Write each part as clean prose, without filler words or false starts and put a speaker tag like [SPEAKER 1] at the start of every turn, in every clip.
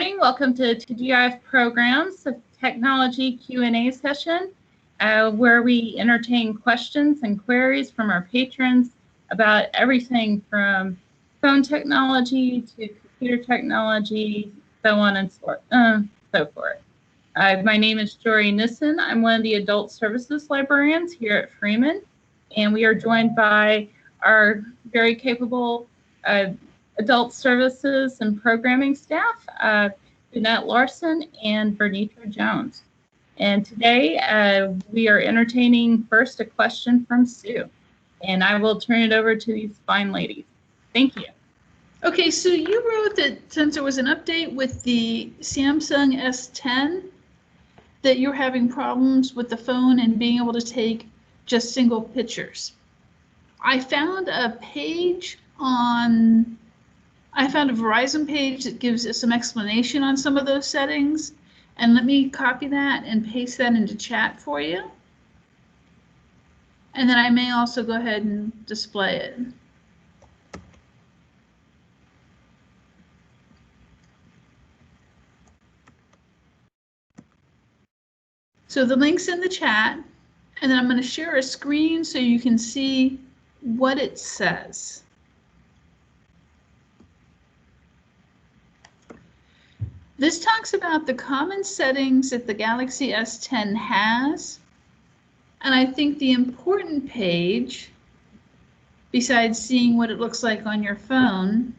[SPEAKER 1] morning. Welcome to TGIF Programs, a technology Q&A session where we entertain questions and queries from our patrons about everything from phone technology to computer technology, so on and so forth. My name is Jory Nissen. I'm one of the Adult Services Librarians here at Freeman, and we are joined by our very capable Adult Services and Programming staff, Jeanette Larson and Bernitra Jones. And today we are entertaining first a question from Sue, and I will turn it over to these fine ladies. Thank you.
[SPEAKER 2] Okay, so you wrote that since there was an update with the Samsung S10, that you're having problems with the phone and being able to take just single pictures. I found a Verizon page that gives us some explanation on some of those settings, and let me copy that and paste that into chat for you. And then I may also go ahead and display it. So the link's in the chat, and then I'm going to share a screen so you can see what it says. This talks about the common settings that the Galaxy S10 has, and I think the important page, besides seeing what it looks like on your phone,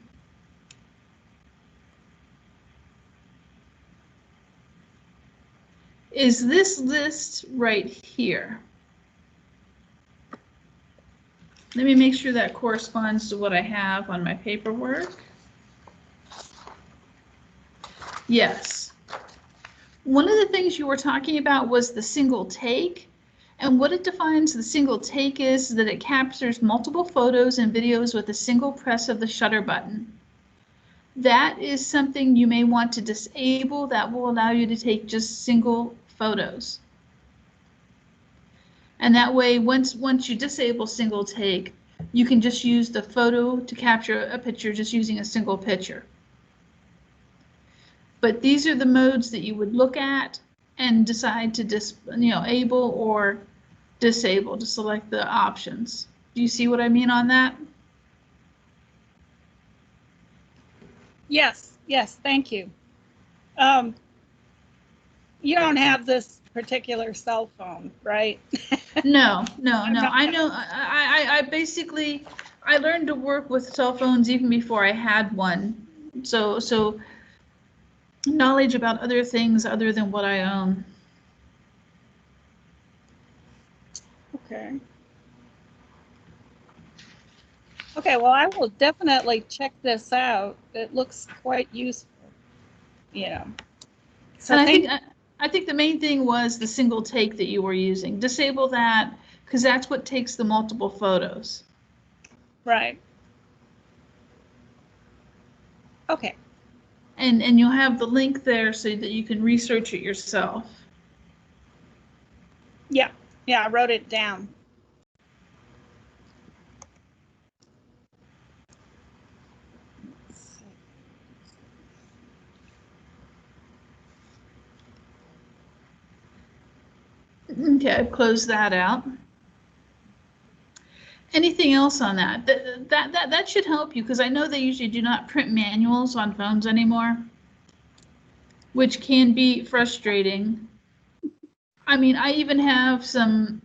[SPEAKER 2] is this list right here. Let me make sure that corresponds to what I have on my paperwork. Yes. One of the things you were talking about was the single take. And what it defines the single take is that it captures multiple photos and videos with a single press of the shutter button. That is something you may want to disable. That will allow you to take just single photos. And that way, once you disable single take, you can just use the photo to capture a picture just using a single picture. But these are the modes that you would look at and decide to enable or disable to select the options. Do you see what I mean on that?
[SPEAKER 3] Yes, thank you. You don't have this particular cell phone, right?
[SPEAKER 2] No. I know. I basically learned to work with cell phones even before I had one. So knowledge about other things other than what I own.
[SPEAKER 3] Okay. Okay, well, I will definitely check this out. It looks quite useful. Yeah. So
[SPEAKER 2] I think the main thing was the single take that you were using. Disable that, because that's what takes the multiple photos.
[SPEAKER 3] Right. Okay.
[SPEAKER 2] And you'll have the link there so that you can research it yourself.
[SPEAKER 3] Yeah, I wrote it down.
[SPEAKER 2] Okay, I've closed that out. Anything else on that? That should help you, because I know they usually do not print manuals on phones anymore, which can be frustrating. I mean, I even have certain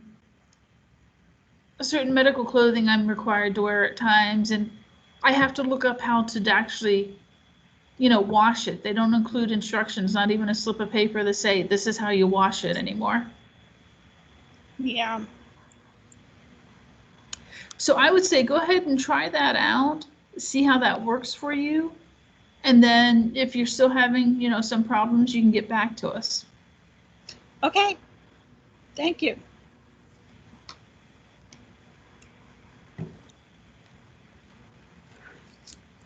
[SPEAKER 2] medical clothing I'm required to wear at times, and I have to look up how to actually, wash it. They don't include instructions, not even a slip of paper that say this is how you wash it anymore.
[SPEAKER 3] Yeah.
[SPEAKER 2] So I would say go ahead and try that out, see how that works for you. And then if you're still having, some problems, you can get back to us.
[SPEAKER 3] Okay. Thank you.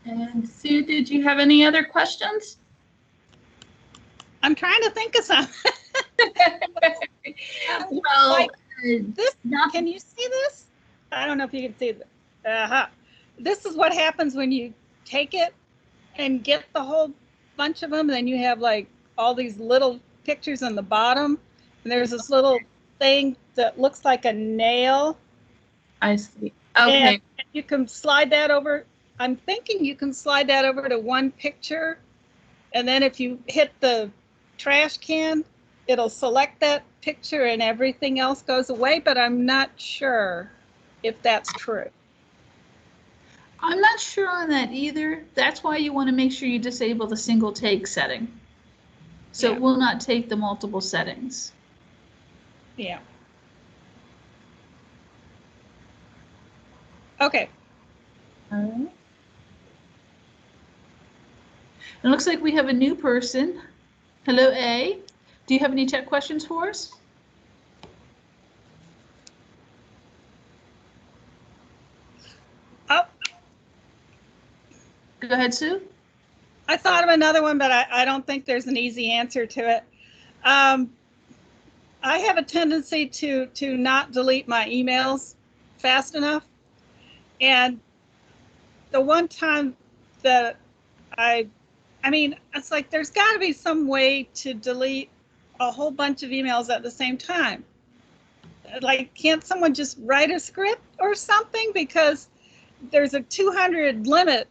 [SPEAKER 1] And Sue, did you have any other questions?
[SPEAKER 3] I'm trying to think of some.
[SPEAKER 1] Well,
[SPEAKER 3] this, can you see this? I don't know if you can see this. This is what happens when you take it and get the whole bunch of them, and then you have like all these little pictures on the bottom, and there's this little thing that looks like a nail.
[SPEAKER 1] I see. Okay.
[SPEAKER 3] And you can slide that over. I'm thinking you can slide that over to one picture, and then if you hit the trash can, it'll select that picture and everything else goes away, but I'm not sure if that's true.
[SPEAKER 2] I'm not sure on that either. That's why you want to make sure you disable the single take setting. So
[SPEAKER 3] Yeah.
[SPEAKER 2] it will not take the multiple settings.
[SPEAKER 3] Yeah. Okay.
[SPEAKER 1] All right.
[SPEAKER 2] It looks like we have a new person. Hello, A. Do you have any tech questions for us?
[SPEAKER 3] Oh,
[SPEAKER 2] Go ahead, Sue.
[SPEAKER 3] I thought of another one, but I don't think there's an easy answer to it. I have a tendency to not delete my emails fast enough. And the one time that I mean, it's like there's got to be some way to delete a whole bunch of emails at the same time. Like, can't someone just write a script or something? Because there's a 200 limit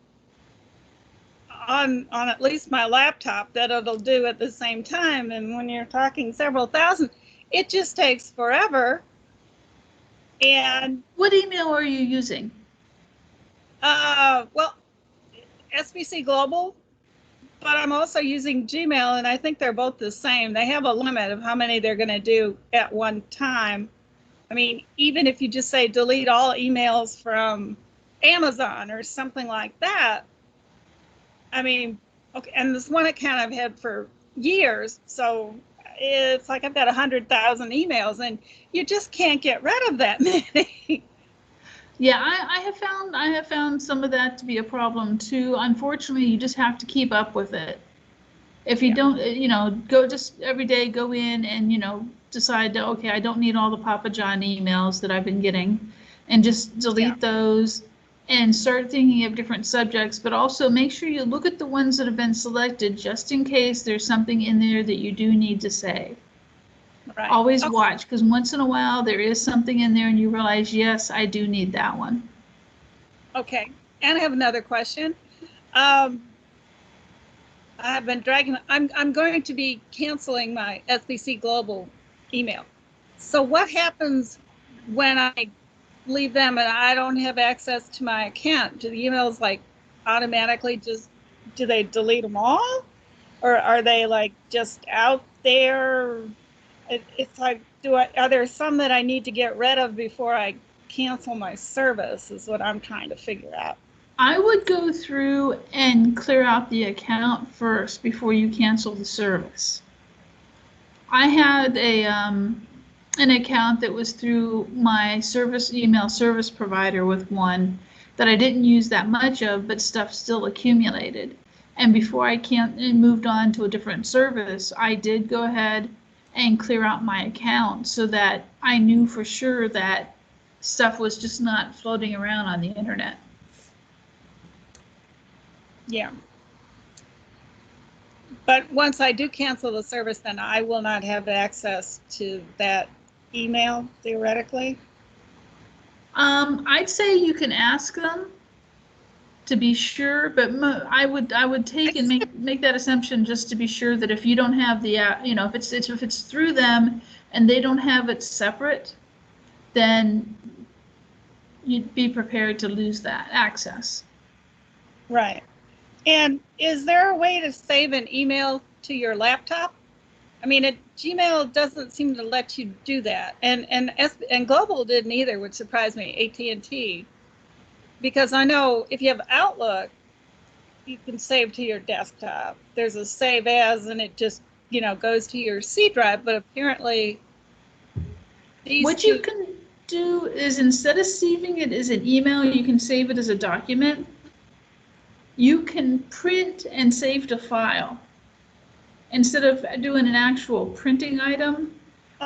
[SPEAKER 3] on at least my laptop that it'll do at the same time. And when you're talking several thousand, it just takes forever. And
[SPEAKER 2] what email are you using?
[SPEAKER 3] Well, SBC Global, but I'm also using Gmail, and I think they're both the same. They have a limit of how many they're going to do at one time. I mean, even if you just say delete all emails from Amazon or something like that, I mean, okay, and this one account I've had for years, so it's like I've got 100,000 emails, and you just can't get rid of that many.
[SPEAKER 2] Yeah, I have found some of that to be a problem too. Unfortunately, you just have to keep up with it. If you don't, go just every day, go in and, decide to, okay, I don't need all the Papa John emails that I've been getting, and just delete those and start thinking of different subjects, but also make sure you look at the ones that have been selected just in case there's something in there that you do need to say.
[SPEAKER 3] Right.
[SPEAKER 2] Always watch, because once in a while there is something in there and you realize, yes, I do need that one.
[SPEAKER 3] Okay, and I have another question. I've been dragging, I'm going to be canceling my SBC Global email. So what happens when I leave them and I don't have access to my account? Do the emails like automatically do they delete them all? Or are they like just out there? It's like, are there some that I need to get rid of before I cancel my service is what I'm trying to figure out.
[SPEAKER 2] I would go through and clear out the account first before you cancel the service. I had an account that was through my email service provider with one that I didn't use that much of, but stuff still accumulated. And before I moved on to a different service, I did go ahead and clear out my account so that I knew for sure that stuff was just not floating around on the internet.
[SPEAKER 3] Yeah. But once I do cancel the service, then I will not have access to that email, theoretically.
[SPEAKER 2] I'd say you can ask them to be sure, but I would take and make that assumption just to be sure that if you don't have the if it's through them and they don't have it separate, then you'd be prepared to lose that access.
[SPEAKER 3] Right. And is there a way to save an email to your laptop? I mean, Gmail doesn't seem to let you do that, and Global didn't either, which surprised me. AT&T, because I know if you have Outlook, you can save to your desktop. There's a save as, and it just goes to your C drive. But apparently,
[SPEAKER 2] what you can do is instead of saving it as an email, you can save it as a document. You can print and save to file. Instead of doing an actual printing item,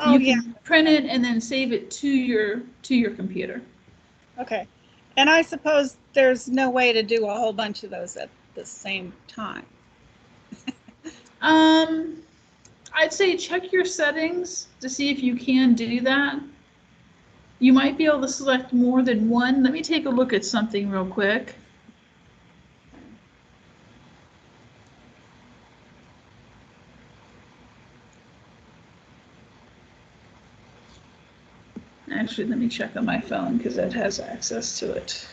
[SPEAKER 2] you can print it and then save it to your computer.
[SPEAKER 3] Okay. And I suppose there's no way to do a whole bunch of those at the same time.
[SPEAKER 2] I'd say check your settings to see if you can do that. You might be able to select more than one. Let me take a look at something real quick. Actually, let me check on my phone because that has access to it.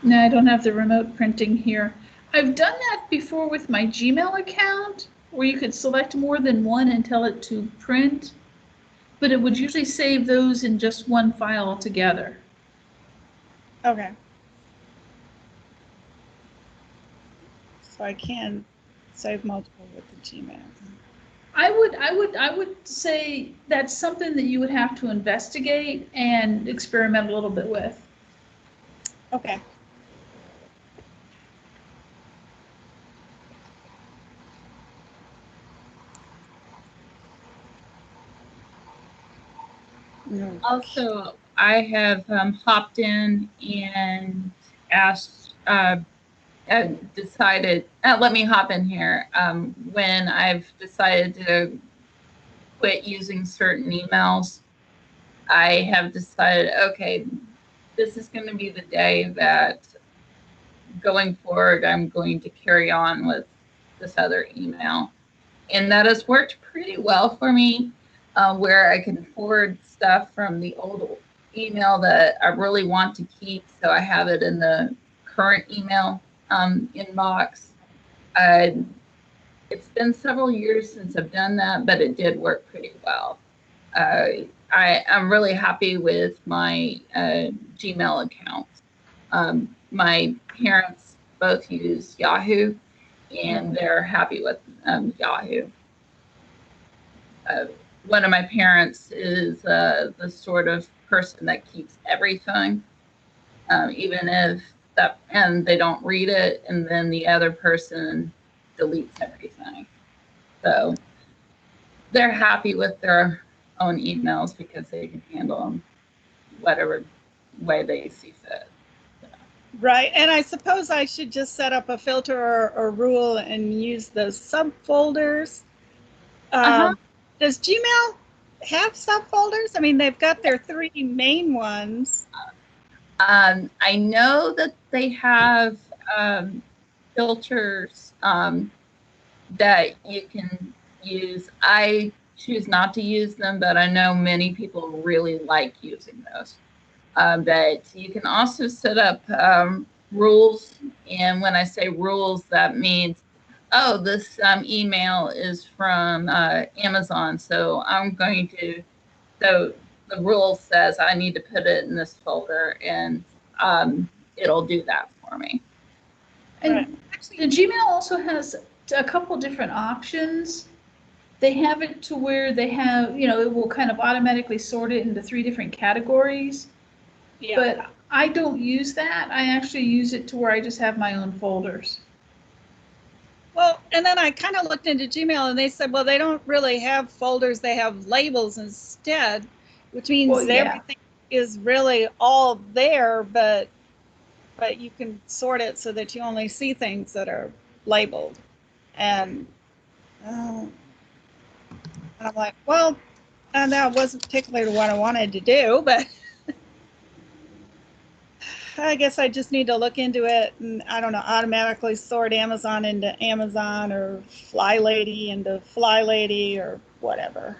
[SPEAKER 2] No, I don't have the remote printing here. I've done that before with my Gmail account, where you could select more than one and tell it to print, but it would usually save those in just one file together.
[SPEAKER 3] Okay. So I can save multiple with the Gmail.
[SPEAKER 2] I would say that's something that you would have to investigate and experiment a little bit with.
[SPEAKER 3] Okay. No.
[SPEAKER 1] Also, I have hopped in and asked, decided, let me hop in here. When I've decided to quit using certain emails, I have decided, okay, this is going to be the day that going forward, I'm going to carry on with this other email. And that has worked pretty well for me, where I can forward stuff from the old email that I really want to keep. So I have it in the current email inbox. It's been several years since I've done that, but it did work pretty well. I'm really happy with my Gmail account. My parents both use Yahoo, and they're happy with Yahoo. One of my parents is the sort of person that keeps everything, even if that, and they don't read it, and then the other person deletes everything. So they're happy with their own emails because they can handle them whatever way they see fit.
[SPEAKER 3] Right, and I suppose I should just set up a filter or rule and use those subfolders. Does Gmail have subfolders? I mean, they've got their three main ones.
[SPEAKER 1] I know that they have filters that you can use. I choose not to use them, but I know many people really like using those. But you can also set up rules. And when I say rules, that means, oh, this email is from Amazon. So I'm going to, so the rule says I need to put it in this folder, and it'll do that for me.
[SPEAKER 2] And
[SPEAKER 3] Right.
[SPEAKER 2] actually, Gmail also has a couple different options. They have it to where they have, it will kind of automatically sort it into 3 different categories.
[SPEAKER 3] Yeah.
[SPEAKER 2] But I don't use that. I actually use it to where I just have my own folders.
[SPEAKER 3] Well, and then I kind of looked into Gmail and they said, well, they don't really have folders. They have labels instead, which means everything is really all there, but you can sort it so that you only see things that are labeled. And I'm like, well, and that wasn't particularly what I wanted to do, but I guess I just need to look into it and, I don't know, automatically sort Amazon into Amazon or Fly Lady into Fly Lady or whatever.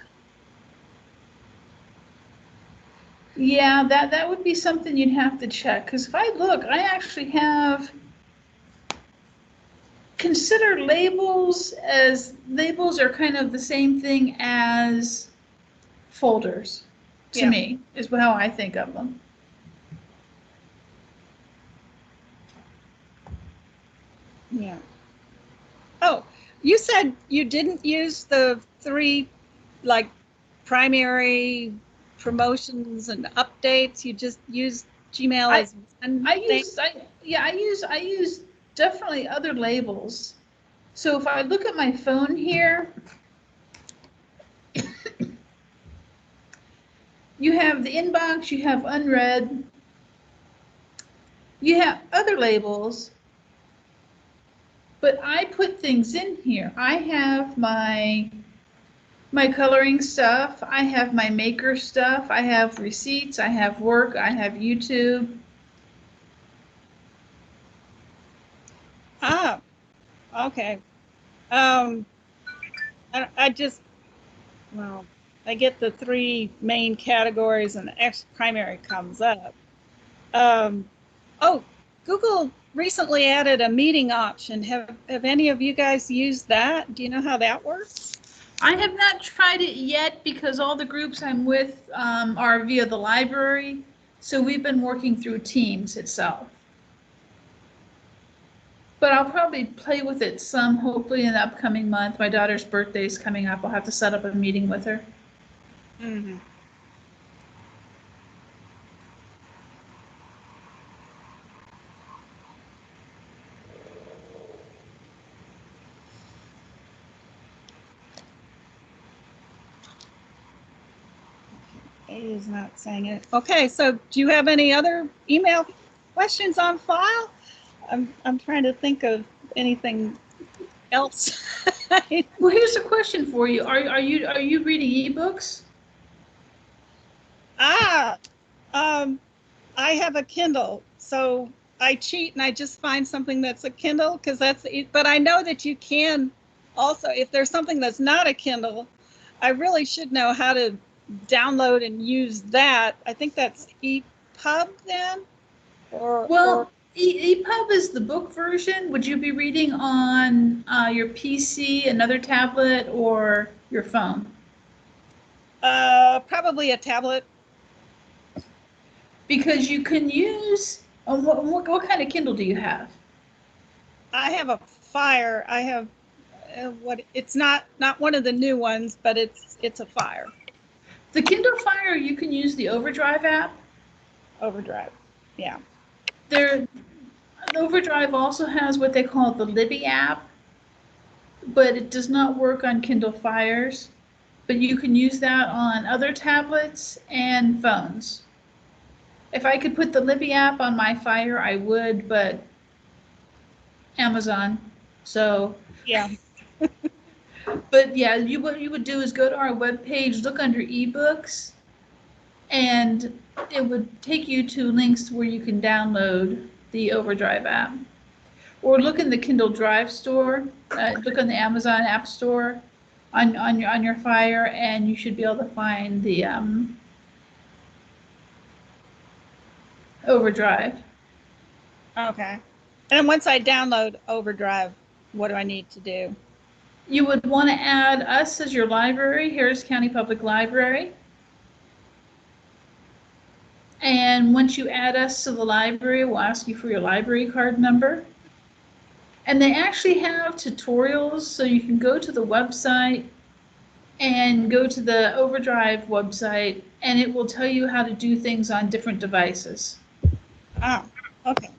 [SPEAKER 2] Yeah, that would be something you'd have to check. Because if I look, I actually have consider labels are kind of the same thing as folders to me, is how I think of them.
[SPEAKER 3] Yeah. Oh, you said you didn't use the 3 like primary promotions and updates. You just used Gmail is one thing?
[SPEAKER 2] I use definitely other labels. So if I look at my phone here, you have the inbox, you have unread, you have other labels, but I put things in here. I have my coloring stuff, I have my maker stuff, I have receipts, I have work, I have YouTube.
[SPEAKER 3] Ah, okay. I just, well, I get the three main categories and the X primary comes up. Oh, Google recently added a meeting option. Have any of you guys used that? Do you know how that works?
[SPEAKER 2] I have not tried it yet because all the groups I'm with are via the library. So we've been working through Teams itself. But I'll probably play with it some, hopefully in the upcoming month. My daughter's birthday is coming up. I'll have to set up a meeting with her.
[SPEAKER 3] Mm-hmm. It is not saying it. Okay, so do you have any other email questions on file? I'm trying to think of anything else.
[SPEAKER 2] Well, here's a question for you. Are you reading ebooks?
[SPEAKER 3] I have a Kindle, so I cheat and I just find something that's a Kindle because that's it. But I know that you can also, if there's something that's not a Kindle, I really should know how to download and use that. I think that's EPUB then, or
[SPEAKER 2] EPUB is the book version. Would you be reading on your PC, another tablet, or your phone?
[SPEAKER 3] probably a tablet.
[SPEAKER 2] Because you can use, what kind of Kindle do you have?
[SPEAKER 3] I have a Fire. I have it's not one of the new ones, but it's a Fire.
[SPEAKER 2] The Kindle Fire, you can use the Overdrive app.
[SPEAKER 3] Overdrive, yeah.
[SPEAKER 2] The Overdrive also has what they call the Libby app, but it does not work on Kindle Fires. But you can use that on other tablets and phones. If I could put the Libby app on my Fire, I would, but Amazon. So
[SPEAKER 3] Yeah.
[SPEAKER 2] But yeah, what you would do is go to our webpage, look under ebooks, and it would take you to links where you can download the Overdrive app. Or look in the Kindle Drive store, look on the Amazon App Store on your Fire, and you should be able to find the Overdrive.
[SPEAKER 3] Okay. And once I download Overdrive, what do I need to do?
[SPEAKER 2] You would want to add us as your library, Harris County Public Library. And once you add us to the library, we'll ask you for your library card number. And they actually have tutorials, so you can go to the website and go to the Overdrive website, and it will tell you how to do things on different devices.
[SPEAKER 3] Oh, okay.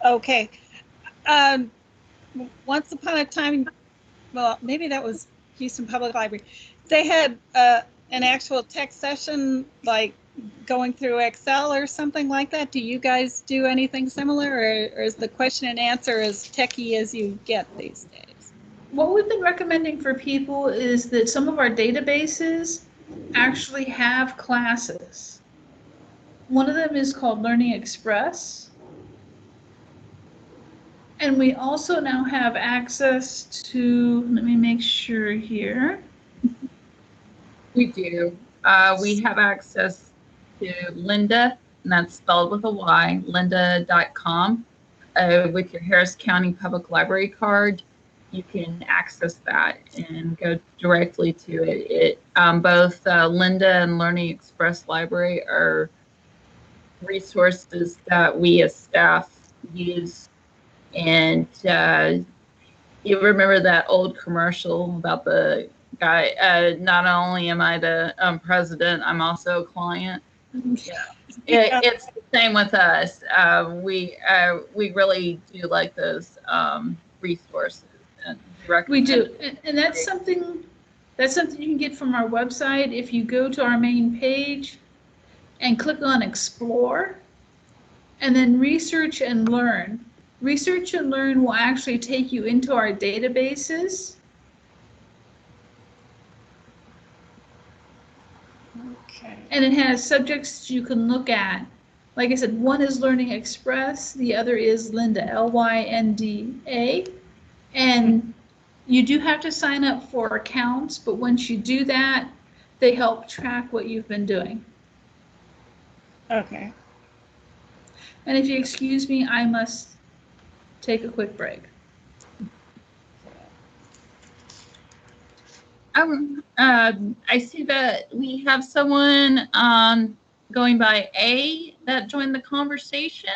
[SPEAKER 3] Okay. Once upon a time, well, maybe that was Houston Public Library. They had an actual tech session, like going through Excel or something like that. Do you guys do anything similar, or is the question and answer as techy as you get these days?
[SPEAKER 2] What we've been recommending for people is that some of our databases actually have classes. One of them is called Learning Express. And we also now have access to, let me make sure here.
[SPEAKER 1] We do. We have access to Lynda, and that's spelled with a Y, lynda.com. With your Harris County Public Library card, you can access that and go directly to it. Both Lynda and Learning Express Library are resources that we as staff use, and You remember that old commercial about the guy? Not only am I the president, I'm also a client. Yeah, it's the same with us. We really do like those resources and
[SPEAKER 2] We
[SPEAKER 1] recommend.
[SPEAKER 2] do, and that's something you can get from our website. If you go to our main page and click on Explore, and then Research and Learn. Research and Learn will actually take you into our databases.
[SPEAKER 3] Okay.
[SPEAKER 2] And it has subjects you can look at. Like I said, one is Learning Express, the other is Lynda, Lynda. And you do have to sign up for accounts, but once you do that, they help track what you've been doing.
[SPEAKER 3] Okay.
[SPEAKER 2] And if you excuse me, I must take a quick break.
[SPEAKER 1] I see that we have someone going by A that joined the conversation.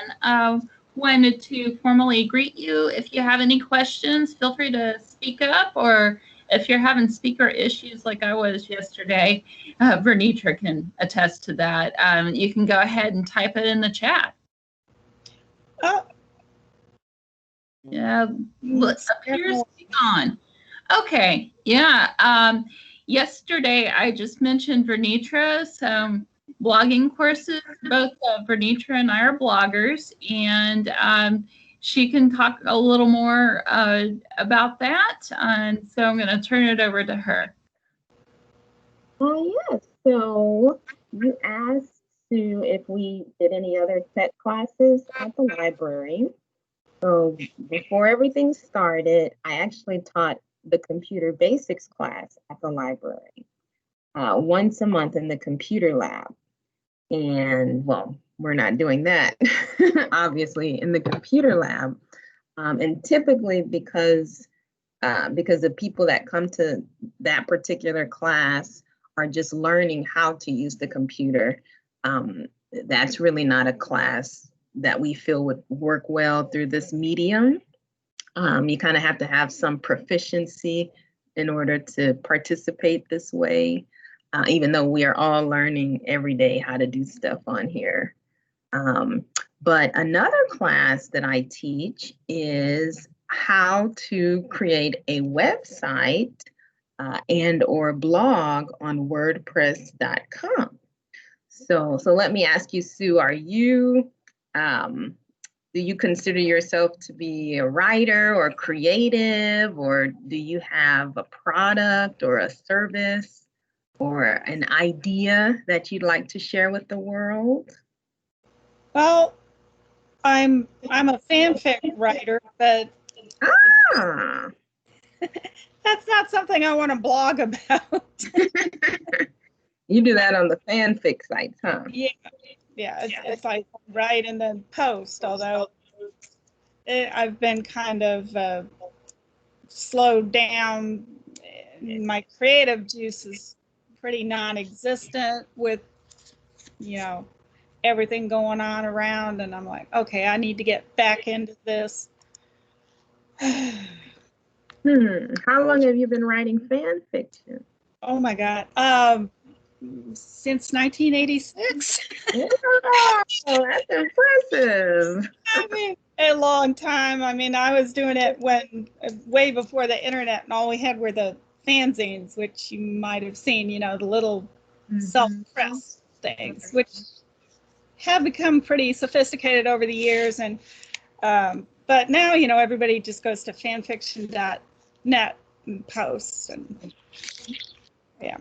[SPEAKER 1] Wanted to formally greet you. If you have any questions, feel free to speak up, or if you're having speaker issues like I was yesterday, Vernitra can attest to that. You can go ahead and type it in the chat.
[SPEAKER 3] Oh.
[SPEAKER 1] Yeah, appears to be on. Okay, yeah. Yesterday, I just mentioned Vernitra, some blogging courses. Both Vernitra and I are bloggers, and she can talk a little more about that. And so I'm going to turn it over to her.
[SPEAKER 4] Yes, so you asked Sue if we did any other tech classes at the library. So before everything started, I actually taught the computer basics class at the library once a month in the computer lab. And well, we're not doing that, obviously, in the computer lab. And typically because the people that come to that particular class are just learning how to use the computer, that's really not a class that we feel would work well through this medium. You kind of have to have some proficiency in order to participate this way, even though we are all learning every day how to do stuff on here. But another class that I teach is how to create a website and or blog on WordPress.com. So let me ask you, Sue, are you, do you consider yourself to be a writer or creative, or do you have a product or a service or an idea that you'd like to share with the world?
[SPEAKER 3] Well, I'm a fanfic writer, but that's not something I want to blog about.
[SPEAKER 4] You do that on the fanfic sites, huh?
[SPEAKER 3] Yeah. If I write and then post, although I've been kind of slowed down. My creative juice is pretty non-existent with, everything going on around, and I'm like, okay, I need to get back into this.
[SPEAKER 4] How long have you been writing fan fiction?
[SPEAKER 3] Oh my God. Since 1986.
[SPEAKER 4] Wow, that's impressive.
[SPEAKER 3] I mean, a long time. I mean, I was doing it way before the internet, and all we had were the fanzines, which you might have seen, the little self-press things, which have become pretty sophisticated over the years. And but now, everybody just goes to fanfiction.net and posts, and yeah.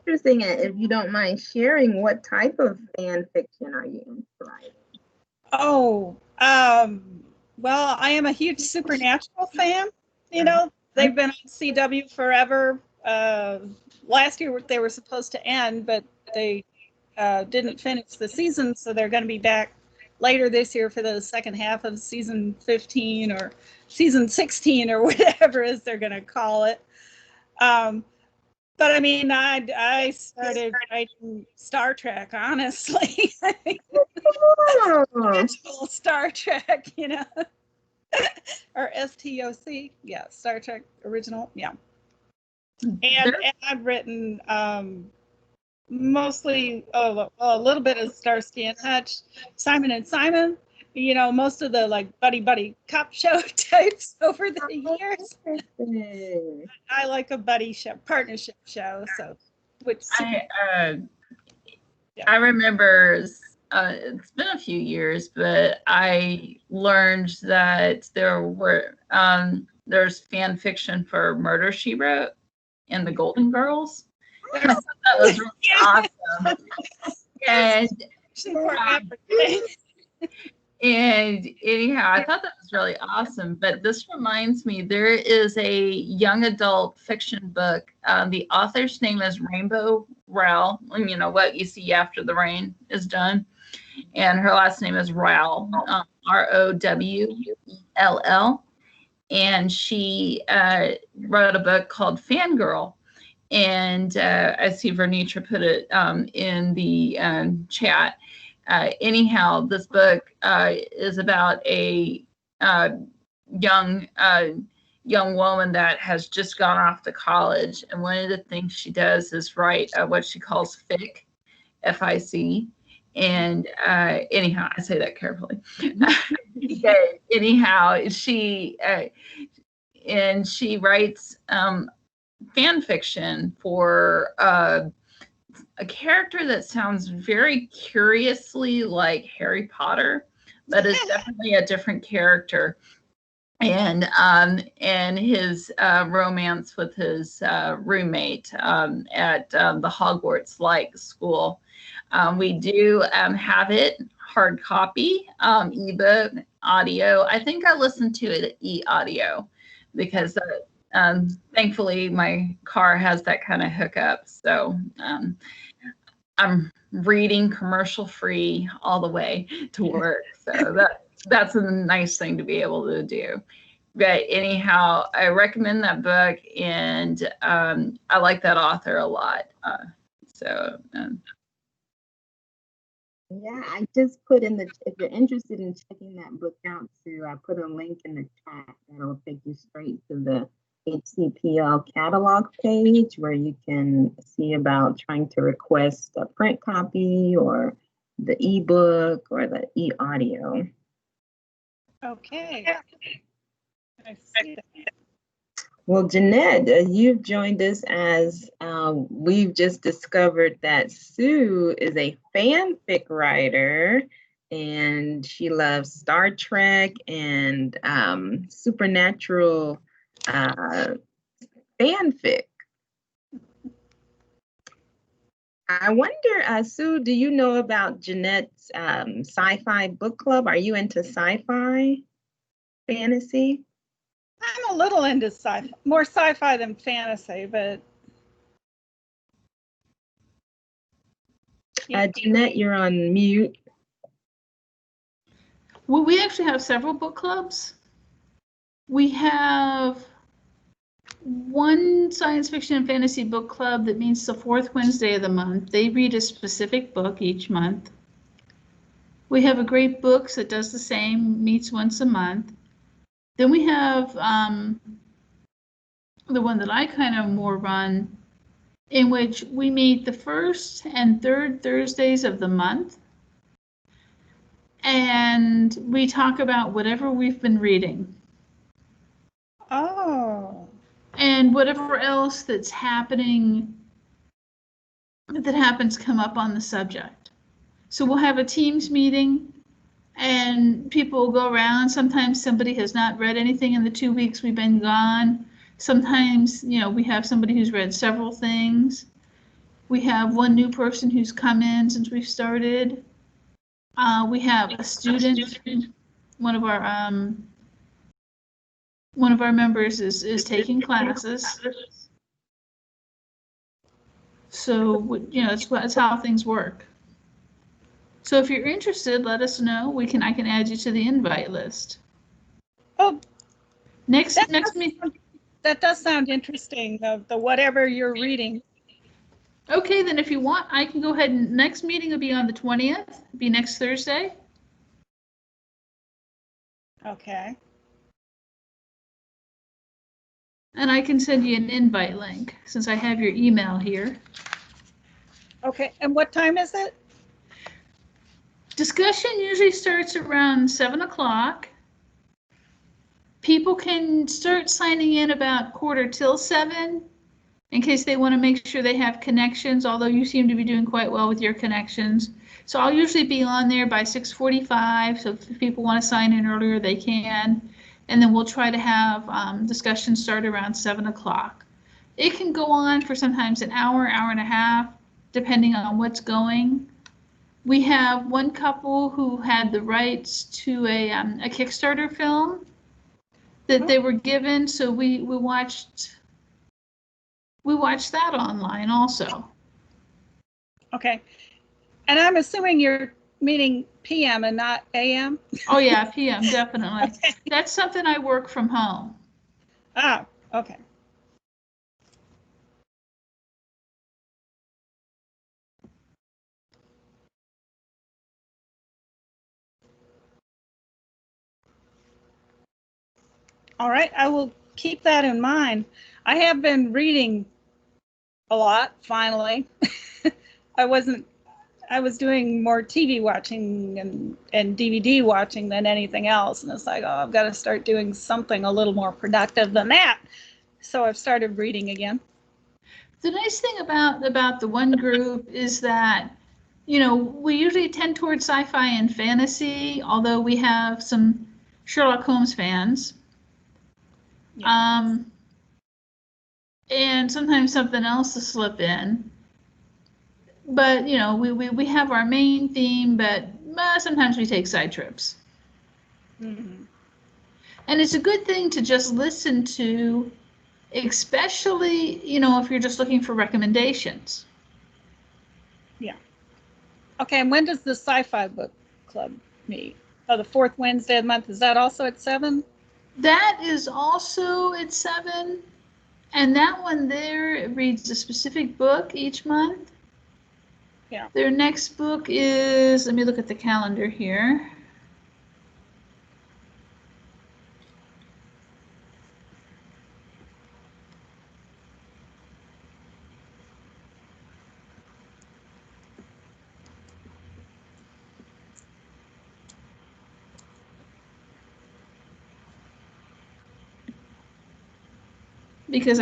[SPEAKER 4] Interesting. If you don't mind sharing, what type of fan fiction are you writing?
[SPEAKER 3] Oh, well, I am a huge Supernatural fan. They've been on CW forever. Last year they were supposed to end, but they didn't finish the season, so they're going to be back later this year for the second half of season 15 or season 16 or whatever it is they're going to call it. But I mean, I started writing Star Trek, honestly. Star Trek, or STOC. Yeah, Star Trek original. Yeah. And,
[SPEAKER 1] There-
[SPEAKER 3] and I've written mostly a little bit of Starsky and Hutch, Simon and Simon. You know, most of the like buddy cop show types over the years.
[SPEAKER 4] Interesting.
[SPEAKER 3] I like a buddy show, partnership show. So, which
[SPEAKER 1] I remember it's been a few years, but I learned that there's fan fiction for Murder, She Wrote and the Golden Girls. I thought that was really awesome. And anyhow, I thought that was really awesome. But this reminds me, there is a young adult fiction book. The author's name is Rainbow Rowell, and you know what you see after the rain is done. And her last name is Rowell, Rowell. And she wrote a book called Fangirl. And I see Vernitra put it in the chat. Anyhow, this book is about a young woman that has just gone off to college, and one of the things she does is write what she calls fic, F-I-C. And anyhow, I say that carefully. Anyhow, she writes fan fiction for a character that sounds very curiously like Harry Potter, but is definitely a different character. And his romance with his roommate at the Hogwarts-like school. We do have it hard copy, ebook, audio. I think I listened to it at e-audio because thankfully my car has that kind of hookup. So I'm reading commercial free all the way to work. So that's a nice thing to be able to do. But anyhow, I recommend that book, and I like that author a lot.
[SPEAKER 4] Yeah, I just put in if you're interested in checking that book out too, I put a link in the chat that'll take you straight to the HCPL catalog page where you can see about trying to request a print copy or the ebook or the e-audio.
[SPEAKER 3] Okay. I see that.
[SPEAKER 4] Well, Jeanette, you've joined us as we've just discovered that Sue is a fanfic writer, and she loves Star Trek and supernatural fanfic. I wonder, Sue, do you know about Jeanette's sci-fi book club? Are you into sci-fi fantasy?
[SPEAKER 3] I'm a little into sci-fi, more sci-fi than fantasy, but yeah.
[SPEAKER 4] Jeanette, you're on mute.
[SPEAKER 2] Well, we actually have several book clubs. We have one science fiction and fantasy book club that meets the fourth Wednesday of the month. They read a specific book each month. We have a Great Books that does the same, meets once a month. Then we have the one that I kind of more run, in which we meet the first and third Thursdays of the month. And we talk about whatever we've been reading.
[SPEAKER 3] Oh.
[SPEAKER 2] And whatever else that's happening, that happens come up on the subject. So we'll have a Teams meeting and people will go around. Sometimes somebody has not read anything in the 2 weeks we've been gone. Sometimes, you know, we have somebody who's read several things. We have one new person who's come in since we've started. We have a student, one of our members is taking classes. So, you know, that's how things work. So if you're interested, let us know. I can add you to the invite list.
[SPEAKER 3] Oh,
[SPEAKER 2] That
[SPEAKER 3] does sound interesting, the whatever you're reading.
[SPEAKER 2] Okay, then if you want, I can go ahead and next meeting will be on the 20th, be next Thursday.
[SPEAKER 3] Okay.
[SPEAKER 2] And I can send you an invite link since I have your email here.
[SPEAKER 3] Okay, and what time is it?
[SPEAKER 2] Discussion usually starts around 7 o'clock. People can start signing in about 6:45 in case they want to make sure they have connections, although you seem to be doing quite well with your connections. So I'll usually be on there by 6:45, so if people want to sign in earlier, they can. And then we'll try to have discussion start around 7 o'clock. It can go on for sometimes an hour, hour and a half, depending on what's going. We have one couple who had the rights to a Kickstarter film that they were given, so we watched that online also.
[SPEAKER 3] Okay, and I'm assuming you're meeting PM and not AM?
[SPEAKER 2] Oh yeah, PM, definitely.
[SPEAKER 3] Okay.
[SPEAKER 2] That's something I work from home.
[SPEAKER 3] Ah, okay. All right, I will keep that in mind. I have been reading a lot, finally. I was doing more TV watching and DVD watching than anything else. And it's like, oh, I've got to start doing something a little more productive than that. So I've started reading again.
[SPEAKER 2] The nice thing about the one group is that, we usually tend towards sci-fi and fantasy, although we have some Sherlock Holmes fans.
[SPEAKER 3] Yeah.
[SPEAKER 2] And sometimes something else to slip in. But, we have our main theme, but sometimes we take side trips.
[SPEAKER 3] Mm-hmm.
[SPEAKER 2] And it's a good thing to just listen to, especially, if you're just looking for recommendations.
[SPEAKER 3] Yeah. Okay, and when does the sci-fi book club meet? Oh, the fourth Wednesday of the month. Is that also at 7?
[SPEAKER 2] That is also at 7. And that one there reads a specific book each month.
[SPEAKER 3] Yeah.
[SPEAKER 2] Their next book is, let me look at the calendar here. Because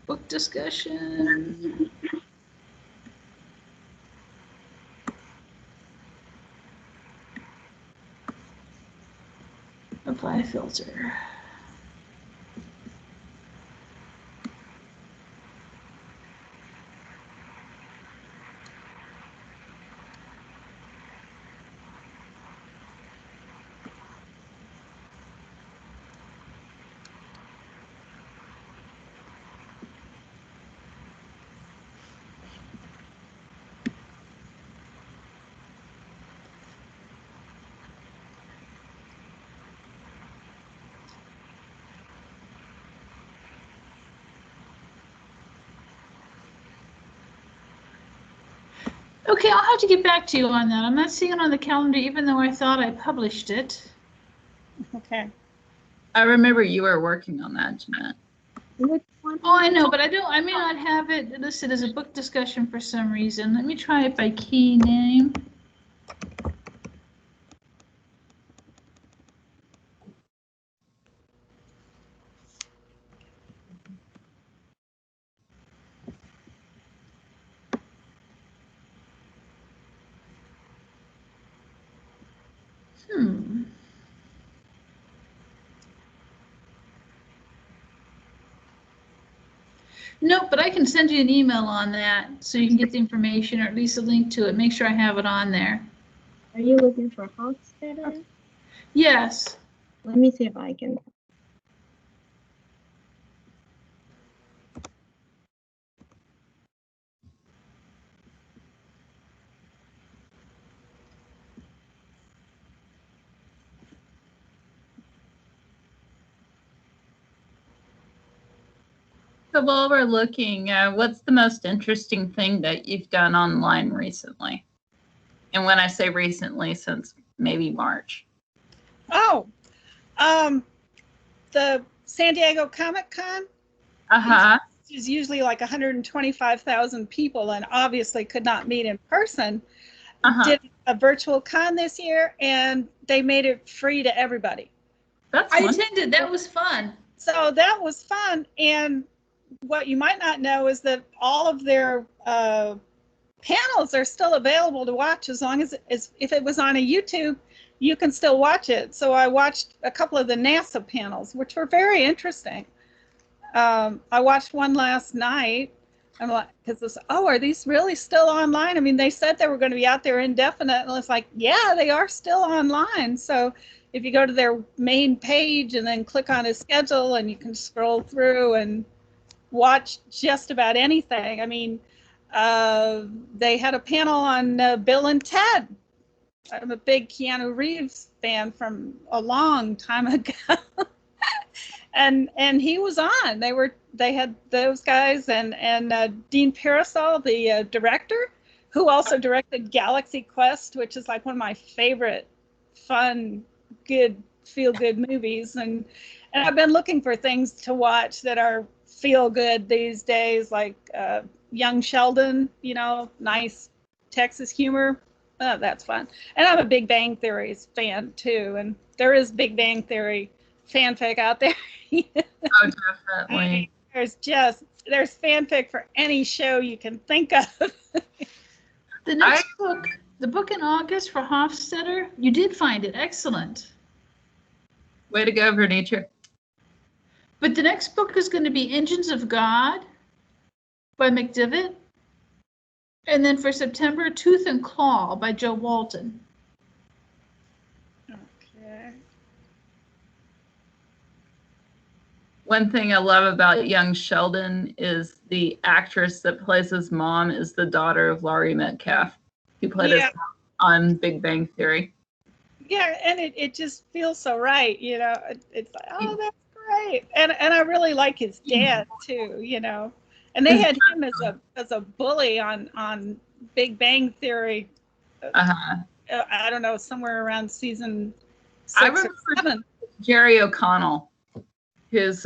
[SPEAKER 2] book discussion. Apply filter. Okay, I'll have to get back to you on that. I'm not seeing it on the calendar, even though I thought I published it.
[SPEAKER 3] Okay.
[SPEAKER 1] I remember you were working on that, Jeanette.
[SPEAKER 4] Which one?
[SPEAKER 2] Oh, I know, but I may not have it listed as a book discussion for some reason. Let me try it by key name. Nope, but I can send you an email on that so you can get the information or at least a link to it. Make sure I have it on there.
[SPEAKER 4] Are you looking for Hofstadter?
[SPEAKER 2] Yes.
[SPEAKER 4] Let me see if I can.
[SPEAKER 1] So while we're looking, what's the most interesting thing that you've done online recently? And when I say recently, since maybe March.
[SPEAKER 3] Oh, the San Diego Comic-Con is usually like 125,000 people and obviously could not meet in person. Did a virtual con this year and they made it free to everybody.
[SPEAKER 2] I attended. That was fun.
[SPEAKER 3] So that was fun. And what you might not know is that all of their panels are still available to watch as long as if it was on a YouTube, you can still watch it. So I watched a couple of the NASA panels, which were very interesting. I watched one last night. I'm like, because are these really still online? I mean, they said they were going to be out there indefinite, and it's like, yeah, they are still online. So if you go to their main page and then click on a schedule, and you can scroll through and watch just about anything. I mean, they had a panel on Bill and Ted. I'm a big Keanu Reeves fan from a long time ago. and he was on. They had those guys and Dean Parasol, the director, who also directed Galaxy Quest, which is like one of my favorite fun, good, feel-good movies. And I've been looking for things to watch that are feel-good these days, like Young Sheldon, nice Texas humor. Oh, that's fun. And I'm a Big Bang Theory fan too, and there is Big Bang Theory fanfic out there.
[SPEAKER 1] Oh, definitely.
[SPEAKER 3] There's fanfic for any show you can think of.
[SPEAKER 2] The next book, the book in August for Hofstadter, you did find it excellent.
[SPEAKER 1] Way to go, Vernitra.
[SPEAKER 2] But the next book is going to be Engines of God by McDivitt. And then for September, Tooth and Claw by Joe Walton.
[SPEAKER 3] Okay.
[SPEAKER 1] One thing I love about Young Sheldon is the actress that plays his mom is the daughter of Laurie Metcalf, who played his mom on Big Bang Theory.
[SPEAKER 3] Yeah, and it just feels so right, It's like, oh, that's great. And I really like his dad too, And they had him as a bully on Big Bang Theory. I don't know, somewhere around season 6 or 7.
[SPEAKER 1] Jerry O'Connell, who's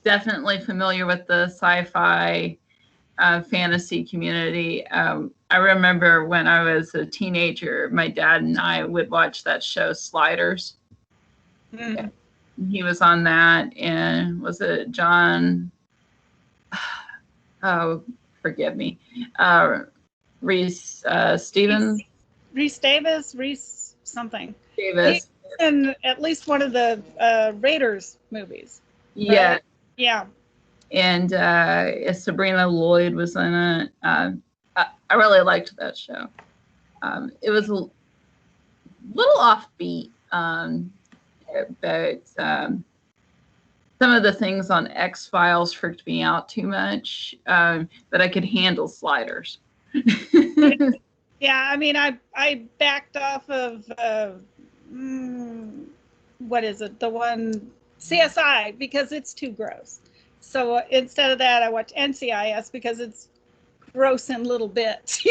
[SPEAKER 1] definitely familiar with the sci-fi fantasy community. I remember when I was a teenager, my dad and I would watch that show Sliders.
[SPEAKER 3] Mm-hmm.
[SPEAKER 1] Yeah. He was on that, and was it John? Oh, forgive me. Reese Stevens?
[SPEAKER 3] Reese Davis? Reese something.
[SPEAKER 1] Davis.
[SPEAKER 3] In at least one of the Raiders movies.
[SPEAKER 1] Yeah.
[SPEAKER 3] Right? Yeah.
[SPEAKER 1] And Sabrina Lloyd was in it. I really liked that show. It was a little offbeat, but some of the things on X-Files freaked me out too much, but I could handle Sliders.
[SPEAKER 3] Yeah, I mean, I backed off of, what is it? The one, CSI, because it's too gross. So instead of that, I watch NCIS because it's gross in little bits,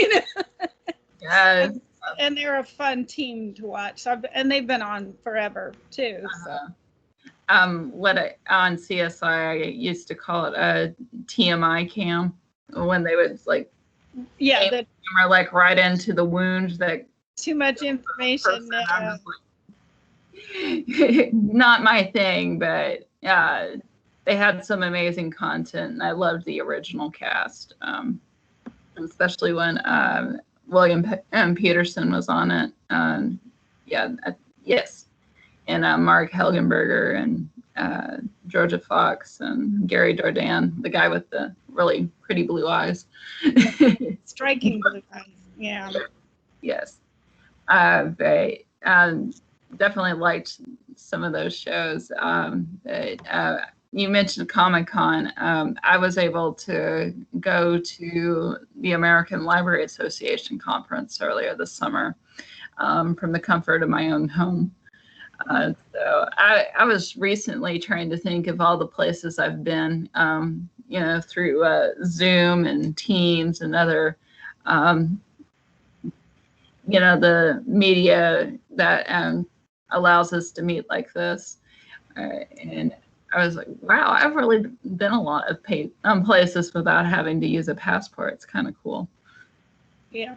[SPEAKER 1] Yes.
[SPEAKER 3] And they're a fun team to watch. And they've been on forever too. So.
[SPEAKER 1] On CSI, I used to call it a TMI cam, when they would aim the camera right into the wound. That
[SPEAKER 3] too much information.
[SPEAKER 1] Not my thing, but they had some amazing content, and I loved the original cast, especially when William Peterson was on it. Yes. And Mark Helgenberger and Georgia Fox and Gary Dourdan, the guy with the really pretty blue eyes.
[SPEAKER 3] Striking blue eyes, yeah.
[SPEAKER 1] Yes. But definitely liked some of those shows. You mentioned Comic-Con. I was able to go to the American Library Association conference earlier this summer from the comfort of my own home. So I was recently trying to think of all the places I've been, through Zoom and Teams and other you know, the media that allows us to meet like this. And I was like, wow, I've really been a lot of places without having to use a passport. It's kind of cool.
[SPEAKER 3] Yeah.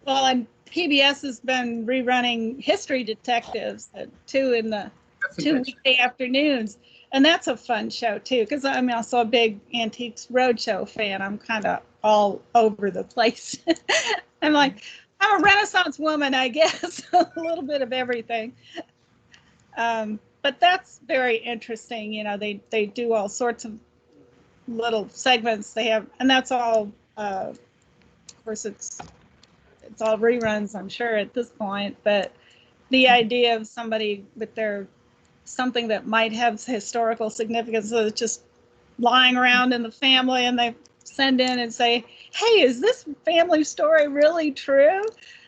[SPEAKER 3] Well, and PBS has been rerunning History Detectives at 2 in the 2 weekday afternoons. And that's a fun show too, because I'm also a big Antiques Roadshow fan. I'm kind of all over the place. I'm like, I'm a Renaissance woman, I guess, a little bit of everything. But that's very interesting. You know, they do all sorts of little segments they have, and that's all, of course, it's all reruns, I'm sure, at this point. But the idea of somebody with their something that might have historical significance, so it's just lying around in the family, and they send in and say, hey, is this family story really true?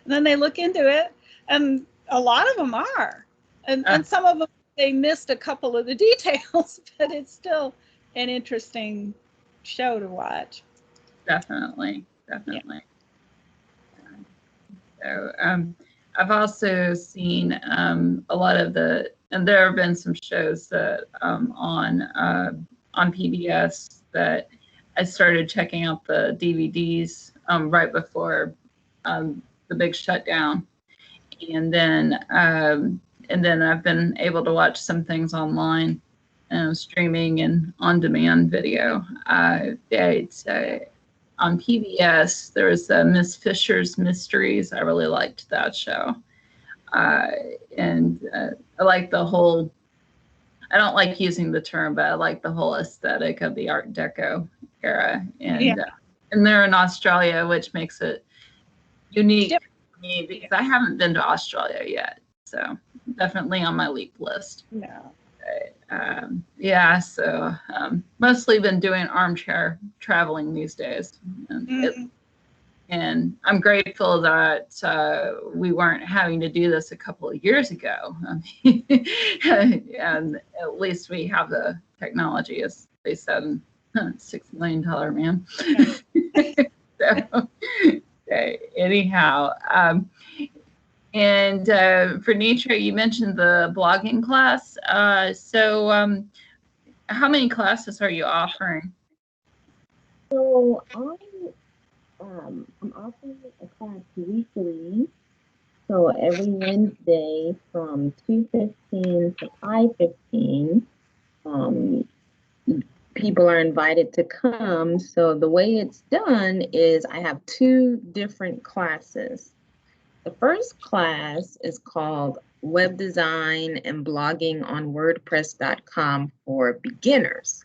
[SPEAKER 3] And then they look into it, and a lot of them are. And some of them, they missed a couple of the details, but it's still an interesting show to watch.
[SPEAKER 1] Definitely. Yeah. So I've also seen a lot of and there have been some shows that on PBS that I started checking out the DVDs right before the big shutdown, and then I've been able to watch some things online, streaming and on-demand video. On PBS, there was Miss Fisher's Mysteries. I really liked that show. And I like the whole, I don't like using the term, but I like the whole aesthetic of the Art Deco era. And they're in Australia, which makes it unique for me because I haven't been to Australia yet. So definitely on my LEAP list.
[SPEAKER 3] No.
[SPEAKER 1] So mostly been doing armchair traveling these days. And I'm grateful that we weren't having to do this a couple of years ago. And at least we have the technology, as they said in $6 Million Man. So, anyhow, and for Nitra, you mentioned the blogging class. So how many classes are you offering?
[SPEAKER 4] So I'm offering a class weekly. So every Wednesday from 2:15 to 5:15, people are invited to come. So the way it's done is I have 2 different classes. The first class is called Web Design and Blogging on WordPress.com for Beginners.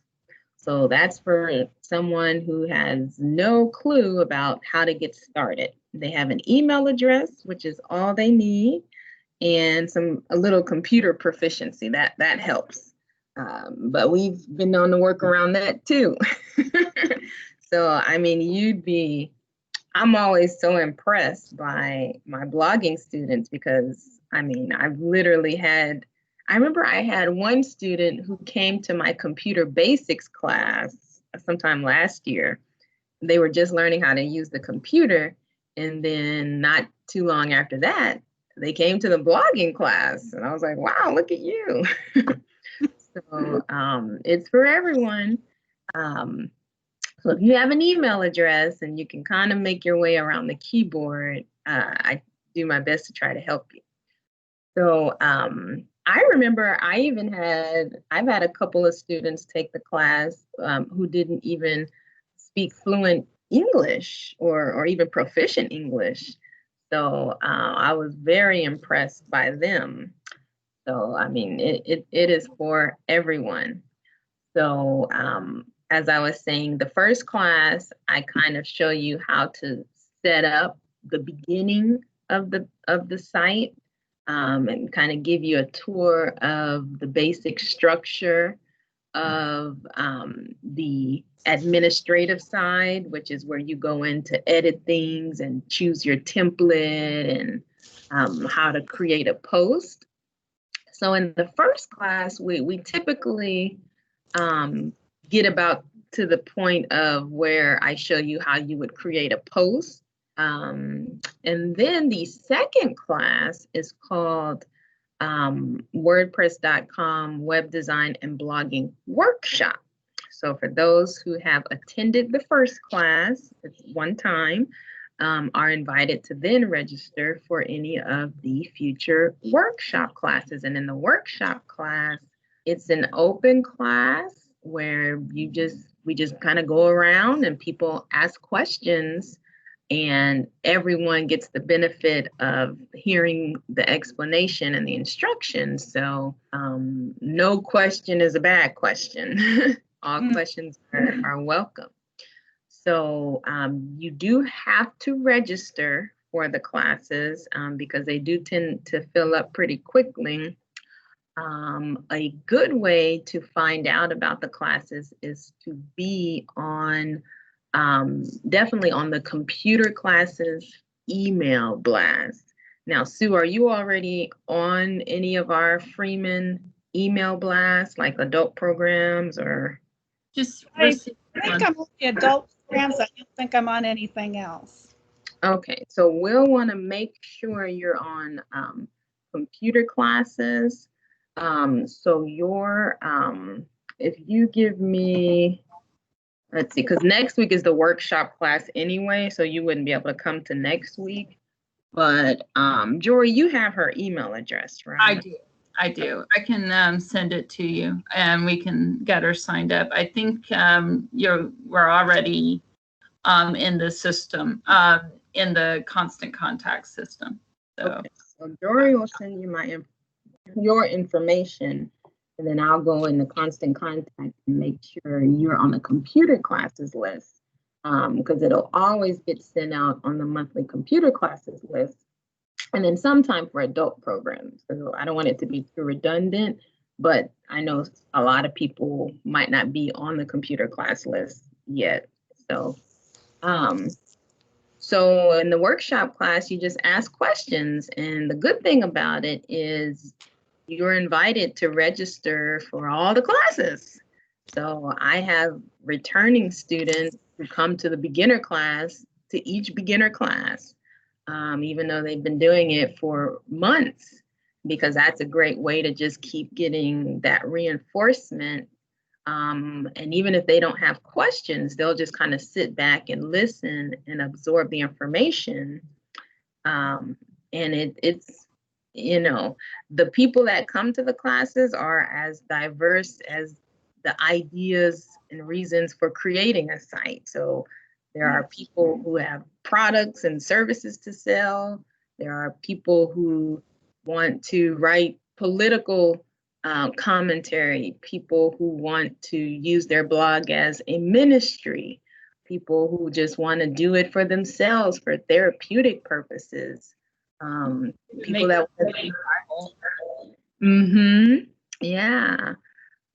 [SPEAKER 4] So that's for someone who has no clue about how to get started. They have an email address, which is all they need, and a little computer proficiency. That helps. But we've been known to work around that too. So, I mean, I'm always so impressed by my blogging students because, I mean, I remember I had one student who came to my computer basics class sometime last year. They were just learning how to use the computer. And then not too long after that, they came to the blogging class. And I was like, wow, look at you. So it's for everyone. So if you have an email address and you can kind of make your way around the keyboard, I do my best to try to help you. So I remember I've had a couple of students take the class who didn't even speak fluent English or even proficient English. So I was very impressed by them. So, I mean, it is for everyone. So as I was saying, the first class, I kind of show you how to set up the beginning of the site and kind of give you a tour of the basic structure of the administrative side, which is where you go in to edit things and choose your template and how to create a post. So in the first class, we typically get about to the point of where I show you how you would create a post. And then the second class is called WordPress.com Web Design and Blogging Workshop. So for those who have attended the first class, it's one time, are invited to then register for any of the future workshop classes. And in the workshop class, it's an open class where we just kind of go around and people ask questions, and everyone gets the benefit of hearing the explanation and the instructions. So no question is a bad question. All questions are welcome. So you do have to register for the classes because they do tend to fill up pretty quickly. A good way to find out about the classes is to be on, definitely on the computer classes email blast. Now, Sue, are you already on any of our Freeman email blasts, like adult programs or?
[SPEAKER 1] Just
[SPEAKER 3] I think I'm on the adult programs. I don't think I'm on anything else.
[SPEAKER 4] Okay, so we'll want to make sure you're on computer classes. So if you give me, let's see, because next week is the workshop class anyway, so you wouldn't be able to come to next week. But Jory, you have her email address, right?
[SPEAKER 1] I do. I can send it to you and we can get her signed up. I think we're already in the system, in the constant contact system. So,
[SPEAKER 4] okay. So Jory will send you your information, and then I'll go in the constant contact and make sure you're on the computer classes list, because it'll always get sent out on the monthly computer classes list. And then sometime for adult programs. So I don't want it to be too redundant, but I know a lot of people might not be on the computer class list yet. So, so in the workshop class, you just ask questions. And the good thing about it is you're invited to register for all the classes. So I have returning students who come to the beginner class, to each beginner class. Even though they've been doing it for months, because that's a great way to just keep getting that reinforcement. And even if they don't have questions, they'll just kind of sit back and listen and absorb the information. And it's, the people that come to the classes are as diverse as the ideas and reasons for creating a site. So there are people who have products and services to sell. There are people who want to write political commentary, people who want to use their blog as a ministry, people who just want to do it for themselves for therapeutic purposes. People that yeah,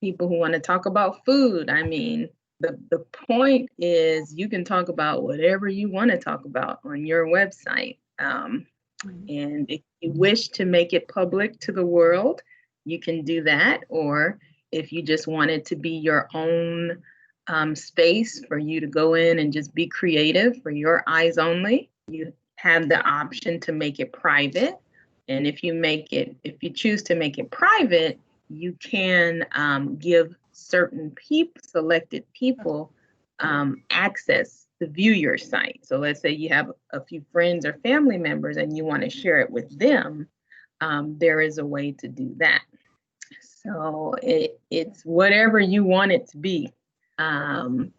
[SPEAKER 4] people who want to talk about food. I mean, the point is you can talk about whatever you want to talk about on your website. And if you wish to make it public to the world, you can do that. Or if you just want it to be your own space for you to go in and just be creative for your eyes only, you have the option to make it private. And if you choose to make it private, you can give certain selected people access to view your site. So let's say you have a few friends or family members and you want to share it with them, there is a way to do that. So it's whatever you want it to be. So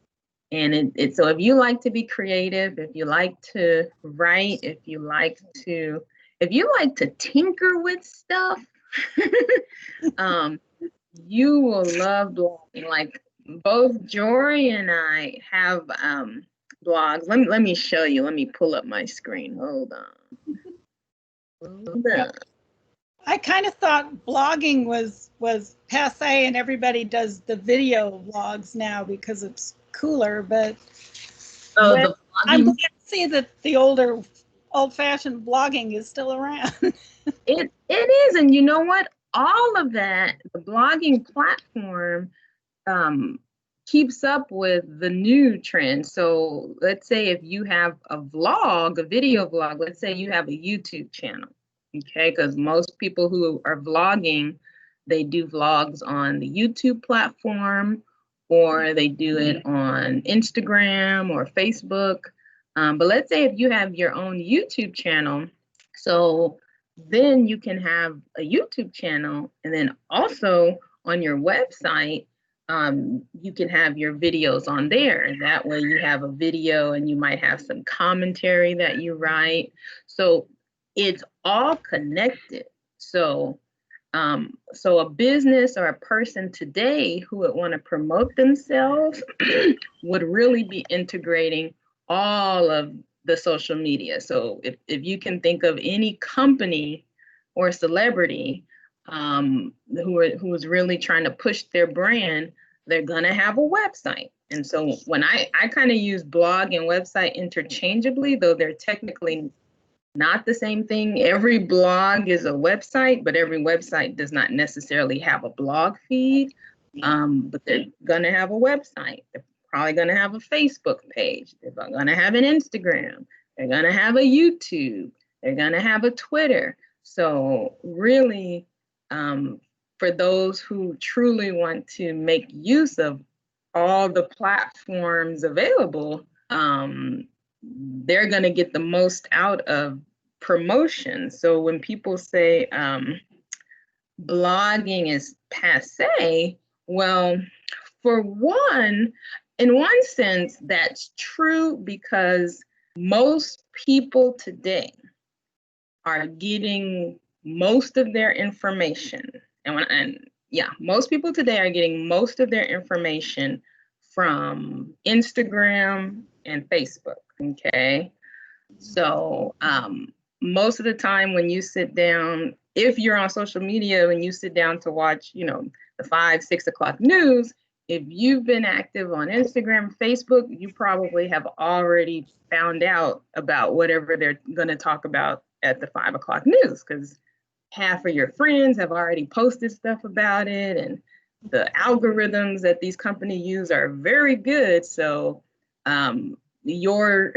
[SPEAKER 4] if you like to be creative, if you like to write, if you like to tinker with stuff, you will love blogging. Like both Jory and I have blogs. Let me show you. Let me pull up my screen. Hold on.
[SPEAKER 3] I kind of thought blogging was passe and everybody does the video vlogs now because it's cooler, but I'm glad to see that the old-fashioned blogging is still around.
[SPEAKER 4] It is, and you know what? All of that, the blogging platform, keeps up with the new trends. So let's say if you have a vlog, a video vlog, let's say you have a YouTube channel, okay? Because most people who are vlogging, they do vlogs on the YouTube platform, or they do it on Instagram or Facebook. But let's say if you have your own YouTube channel, so then you can have a YouTube channel, and then also on your website, you can have your videos on there. And that way you have a video and you might have some commentary that you write. So it's all connected. So so a business or a person today who would want to promote themselves would really be integrating all of the social media. So if you can think of any company or celebrity who is really trying to push their brand, they're gonna have a website. And so when I kind of use blog and website interchangeably, though they're technically not the same thing. Every blog is a website, but every website does not necessarily have a blog feed. But they're gonna have a website. They're probably gonna have a Facebook page. They're gonna have an Instagram. They're gonna have a YouTube. They're gonna have a Twitter. So really, for those who truly want to make use of all the platforms available, they're going to get the most out of promotion. So when people say blogging is passe, well, for one, in one sense, that's true, because most people today are getting most of their information. Most people today are getting most of their information from Instagram and Facebook. Okay. So most of the time when you sit down, if you're on social media, when you sit down to watch, the 5, 6 o'clock news, if you've been active on Instagram, Facebook, you probably have already found out about whatever they're going to talk about at the 5 o'clock news, because half of your friends have already posted stuff about it, and the algorithms that these companies use are very good. So your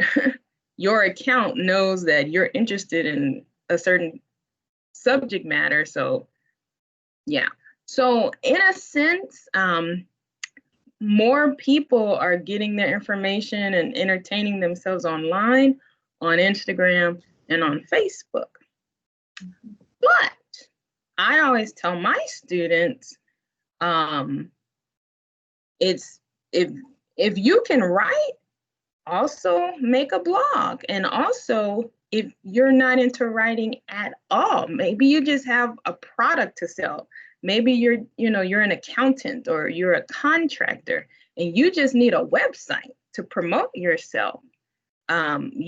[SPEAKER 4] account knows that you're interested in a certain subject matter. So yeah. So in a sense, more people are getting their information and entertaining themselves online on Instagram and on Facebook. But I always tell my students, it's if you can write, also make a blog. And also, if you're not into writing at all, maybe you just have a product to sell. Maybe you're an accountant or you're a contractor and you just need a website to promote yourself. You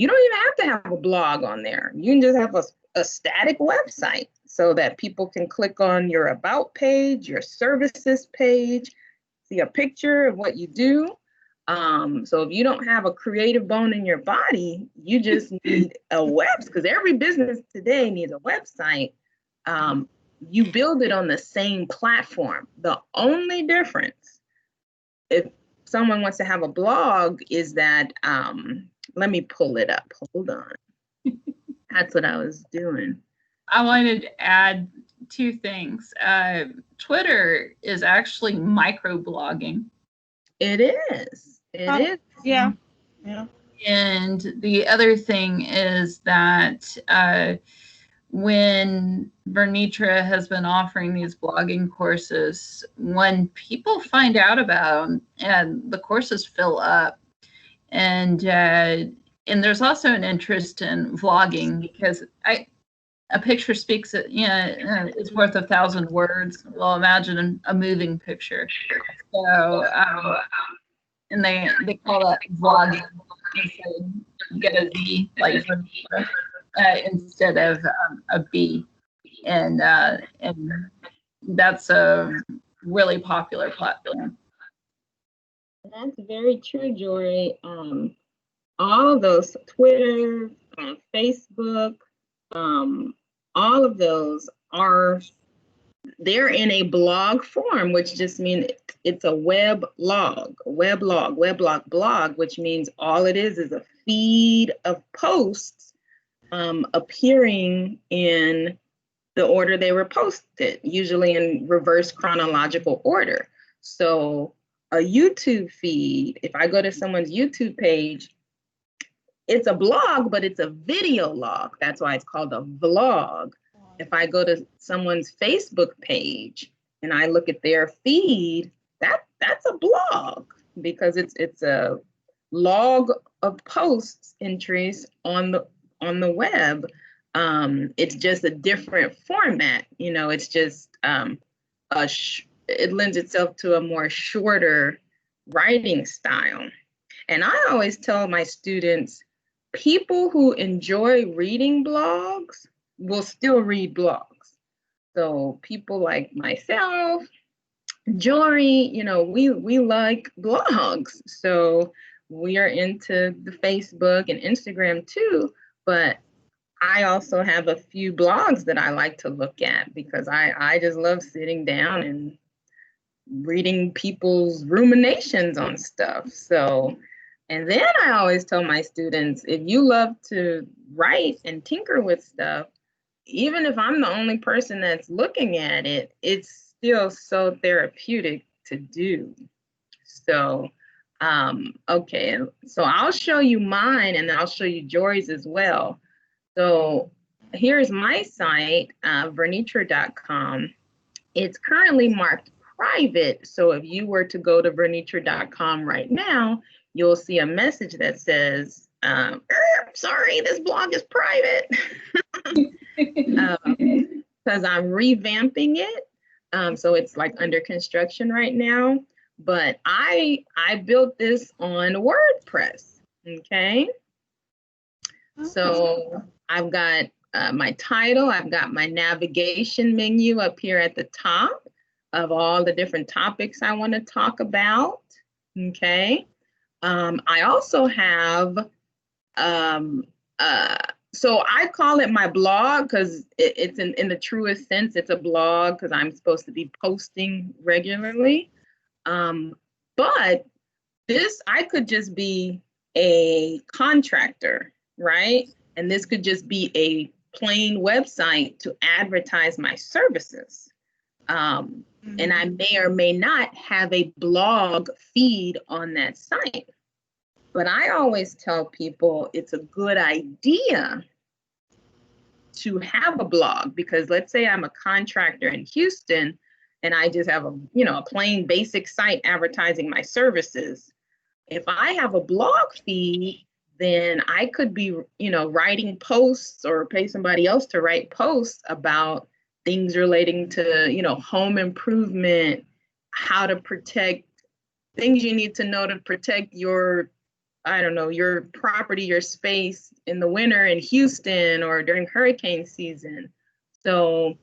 [SPEAKER 4] don't even have to have a blog on there. You can just have a static website so that people can click on your about page, your services page, see a picture of what you do. So if you don't have a creative bone in your body, you just need a website, because every business today needs a website. You build it on the same platform. The only difference, if someone wants to have a blog, is that, let me pull it up. Hold on. That's what I was doing.
[SPEAKER 1] I wanted to add 2 things. Twitter is actually microblogging.
[SPEAKER 4] It is. It is.
[SPEAKER 3] Yeah.
[SPEAKER 1] And the other thing is that when Vernitra has been offering these blogging courses, when people find out about them, and the courses fill up, and there's also an interest in vlogging, because a picture speaks, it's worth 1,000 words. Well, imagine a moving picture. So, and they call that vlogging. So you get a Z, like instead of a B, and that's a really popular platform.
[SPEAKER 4] That's very true, Jory. All of those, Twitter, Facebook, all of those are they're in a blog form, which just means it's a web blog, blog, which means all it is a feed of posts appearing in the order they were posted, usually in reverse chronological order. So a YouTube feed, if I go to someone's YouTube page, it's a blog, but it's a video log. That's why it's called a vlog. If I go to someone's Facebook page and I look at their feed, that's a blog because it's a log of posts entries on the web. It's just a different format. You know, it's just it lends itself to a more shorter writing style. And I always tell my students, people who enjoy reading blogs will still read blogs. So people like myself, Jory, you know, we like blogs. So we are into the Facebook and Instagram too, but I also have a few blogs that I like to look at because I just love sitting down and reading people's ruminations on stuff. So, and then I always tell my students, if you love to write and tinker with stuff, even if I'm the only person that's looking at it, it's still so therapeutic to do. So, okay, so I'll show you mine and then I'll show you Jory's as well. So here's my site, vernitra.com. It's currently marked private. So if you were to go to vernitra.com right now, you'll see a message that says, sorry, this blog is private. Because I'm revamping it. So it's like under construction right now. But I built this on WordPress, okay? So I've got my title, I've got my navigation menu up here at the top of all the different topics I want to talk about, okay? I also have, so I call it my blog because it's in the truest sense, it's a blog because I'm supposed to be posting regularly. But this, I could just be a contractor, right? And this could just be a plain website to advertise my services. And I may or may not have a blog feed on that site. But I always tell people it's a good idea to have a blog because let's say I'm a contractor in Houston and I just have a plain basic site advertising my services. If I have a blog feed, then I could be, writing posts or pay somebody else to write posts about things relating to, home improvement, how to protect, things you need to know to protect your property, your space in the winter in Houston or during hurricane season. So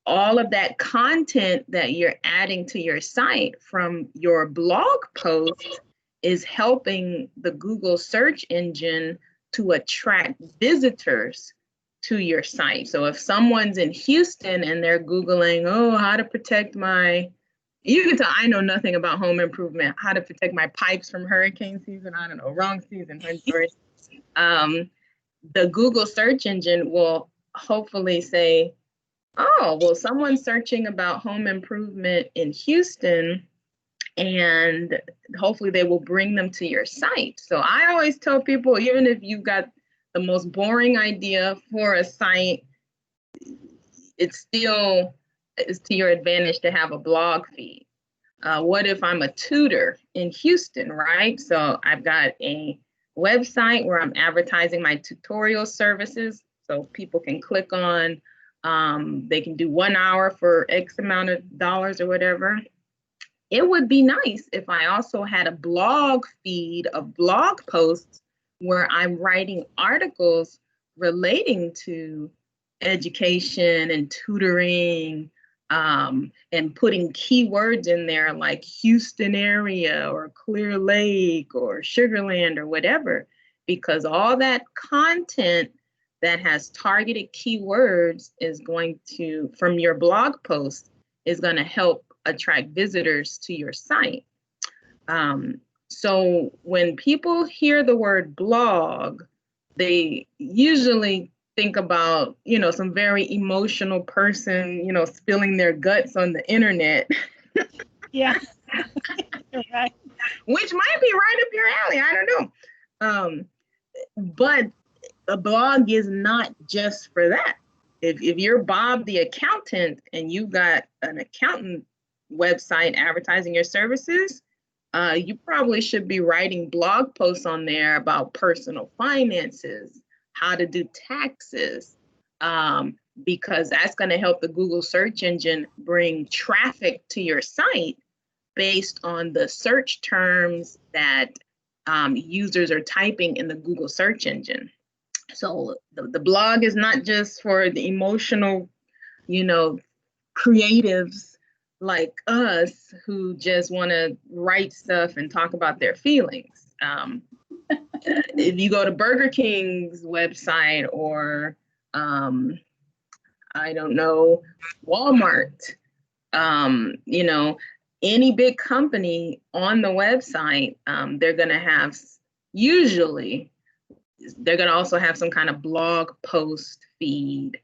[SPEAKER 4] all of that content that you're adding to your site from your blog post is helping the Google search engine to attract visitors to your site. So if someone's in Houston and they're Googling, how to protect you can tell I know nothing about home improvement, how to protect my pipes from hurricane season, I don't know, wrong season. The Google search engine will hopefully say, oh, well, someone's searching about home improvement in Houston, and hopefully they will bring them to your site. So I always tell people, even if you've got the most boring idea for a site, it's still is to your advantage to have a blog feed. What if I'm a tutor in Houston, right? So I've got a website where I'm advertising my tutorial services. So people can click on, they can do 1 hour for X amount of dollars or whatever. It would be nice if I also had a blog feed of blog posts where I'm writing articles relating to education and tutoring, and putting keywords in there like Houston area or Clear Lake or Sugarland or whatever, because all that content that has targeted keywords is going to, from your blog post, is going to help attract visitors to your site. So when people hear the word blog, they usually think about, you know, some very emotional person, you know, spilling their guts on the internet.
[SPEAKER 3] Yeah. You're right.
[SPEAKER 4] Which might be right up your alley. I don't know. But a blog is not just for that. If you're Bob the accountant and you've got an accountant website advertising your services, you probably should be writing blog posts on there about personal finances, how to do taxes, because that's going to help the Google search engine bring traffic to your site based on the search terms that users are typing in the Google search engine. So the blog is not just for the emotional, you know, creatives like us who just want to write stuff and talk about their feelings. If you go to Burger King's website or, I don't know, Walmart, you know, any big company on the website, they're going to have, usually, they're going to also have some kind of blog post feed.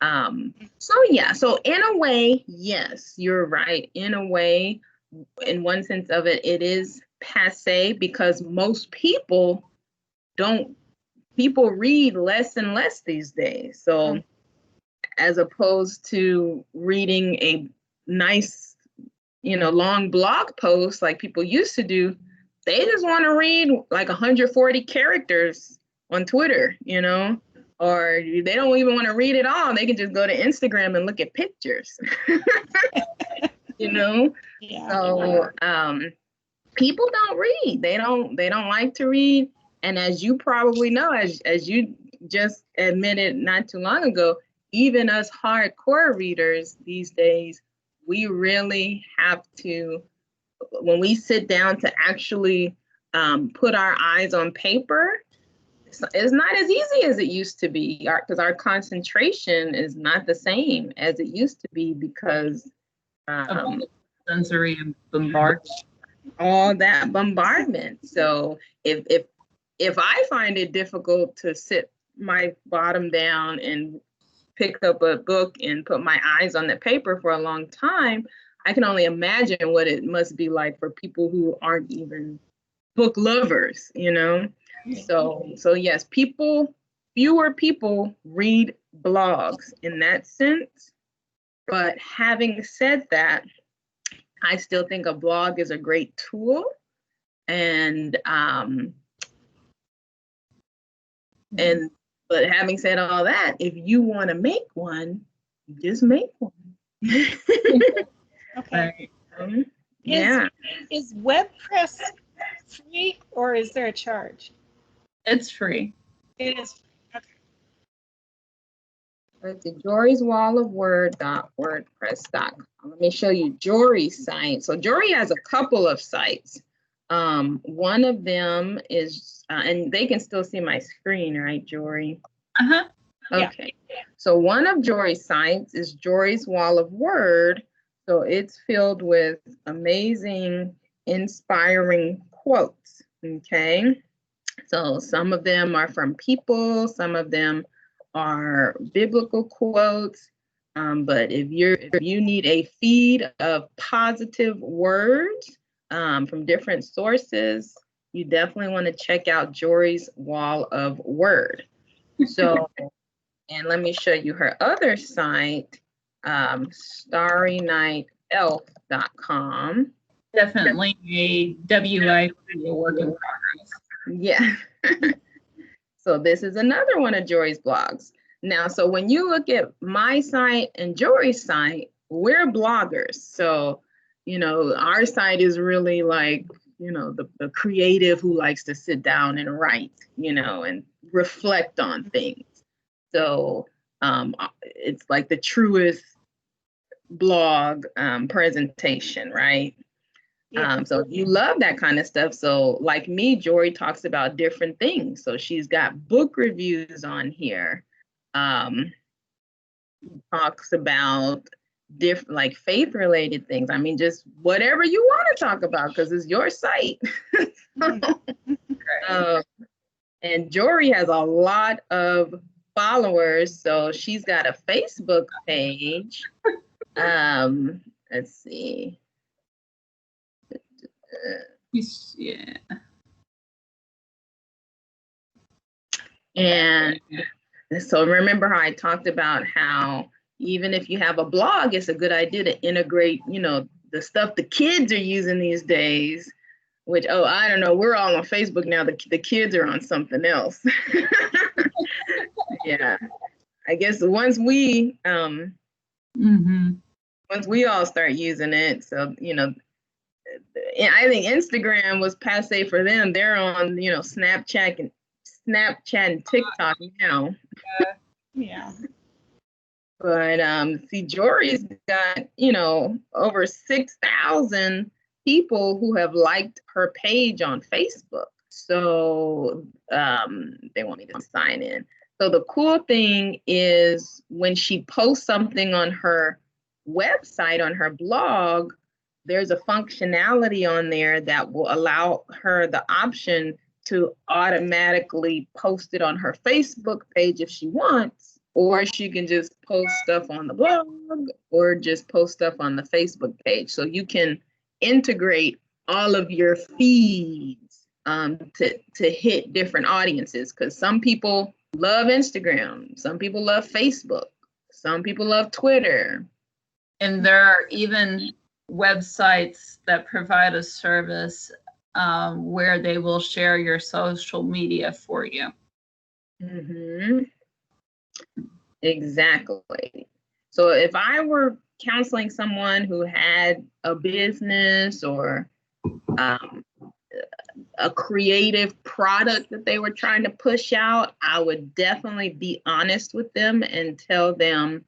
[SPEAKER 4] So yeah, so in a way, yes, you're right. In a way, in one sense of it, it is passé because most people read less and less these days. So as opposed to reading a nice, you know, long blog post like people used to do, they just want to read like 140 characters on Twitter, you know, or they don't even want to read it all. They can just go to Instagram and look at pictures, you know?
[SPEAKER 3] Yeah.
[SPEAKER 4] So people don't read. They don't like to read. And as you probably know, as you just admitted not too long ago, even us hardcore readers these days, we really have to, when we sit down to actually put our eyes on paper, it's not as easy as it used to be, because our concentration is not the same as it used to be because
[SPEAKER 1] sensory and bombardment.
[SPEAKER 4] All that bombardment. So if I find it difficult to sit my bottom down and pick up a book and put my eyes on the paper for a long time, I can only imagine what it must be like for people who aren't even book lovers, you know? So yes, fewer people read blogs in that sense. But having said that, I still think a blog is a great tool. But having said all that, if you want to make one, just make one.
[SPEAKER 3] Okay.
[SPEAKER 4] Yeah.
[SPEAKER 3] Is WordPress free or is there a charge?
[SPEAKER 1] It's free.
[SPEAKER 3] It is. Okay.
[SPEAKER 4] Let's see, joryswallofword.wordpress.com. Let me show you Jory's site. So Jory has a couple of sites. One of them is, and they can still see my screen, right, Jory?
[SPEAKER 1] Uh-huh.
[SPEAKER 4] Okay. Yeah. So one of Jory's sites is Jory's Wall of Word. So it's filled with amazing, inspiring quotes, okay? So some of them are from people, some of them are biblical quotes. But if you need a feed of positive words from different sources, you definitely want to check out Jory's Wall of Word. So, and let me show you her other site, starrynightelf.com.
[SPEAKER 1] Definitely a WIP, a work in progress.
[SPEAKER 4] Yeah. So this is another one of Jory's blogs. Now, so when you look at my site and Jory's site, we're bloggers. So, you know, our site is really like, you know, the creative who likes to sit down and write, you know, and reflect on things. So it's like the truest blog presentation, right? Yeah. So you love that kind of stuff. So like me, Jory talks about different things. So she's got book reviews on here. Talks about different, like faith-related things. I mean, just whatever you want to talk about, because it's your site. And Jory has a lot of followers, so she's got a Facebook page. Let's see.
[SPEAKER 1] Yeah.
[SPEAKER 4] And so remember how I talked about how even if you have a blog, it's a good idea to integrate, you know, the stuff the kids are using these days, which, oh, I don't know, we're all on Facebook now. The kids are on something else. Yeah. I guess once we once we all start using it, so, you know, I think Instagram was passe for them. They're on, you know, Snapchat and TikTok now.
[SPEAKER 3] Yeah.
[SPEAKER 4] But see, Jory's got, you know, over 6,000 people who have liked her page on Facebook. So they want me to sign in. So the cool thing is when she posts something on her website, on her blog, there's a functionality on there that will allow her the option to automatically post it on her Facebook page if she wants, or she can just post stuff on the blog or just post stuff on the Facebook page. So you can integrate all of your feeds to hit different audiences, because some people love Instagram, some people love Facebook, some people love Twitter.
[SPEAKER 1] And there are even websites that provide a service where they will share your social media for you.
[SPEAKER 4] Exactly. So if I were counseling someone who had a business or a creative product that they were trying to push out, I would definitely be honest with them and tell them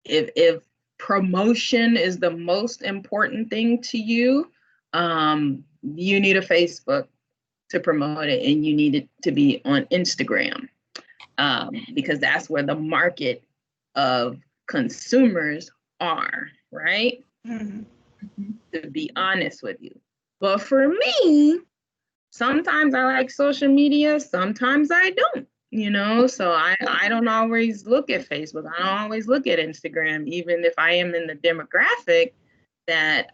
[SPEAKER 4] if promotion is the most important thing to you, you need a Facebook to promote it, and you need it to be on Instagram, because that's where the market of consumers are, right? To be honest with you. But for me, sometimes I like social media, sometimes I don't, you know, so I don't always look at Facebook. I don't always look at Instagram, even if I am in the demographic that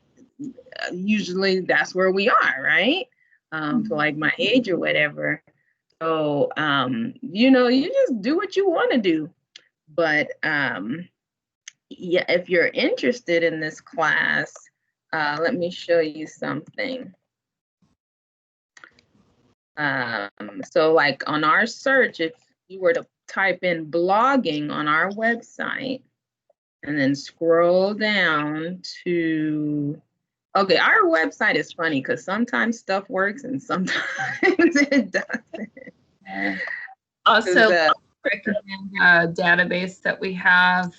[SPEAKER 4] usually that's where we are, right? For like my age or whatever. So, you know, you just do what you want to do. But yeah, if you're interested in this class, let me show you something. So like on our search, if you were to type in blogging on our website and then scroll down to, okay, our website is funny because sometimes stuff works and sometimes it doesn't.
[SPEAKER 1] Also, recommend a database that we have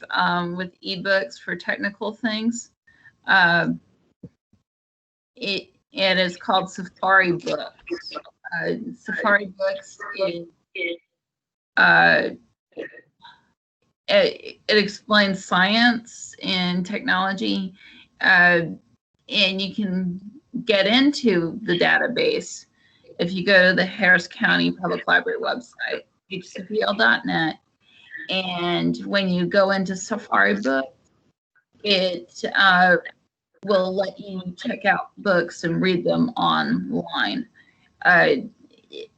[SPEAKER 1] with ebooks for technical things. It is called Safari Books. Safari Books it explains science and technology, and you can get into the database if you go to the Harris County Public Library website, hcpl.net, and when you go into Safari Books, it will let you check out books and read them online.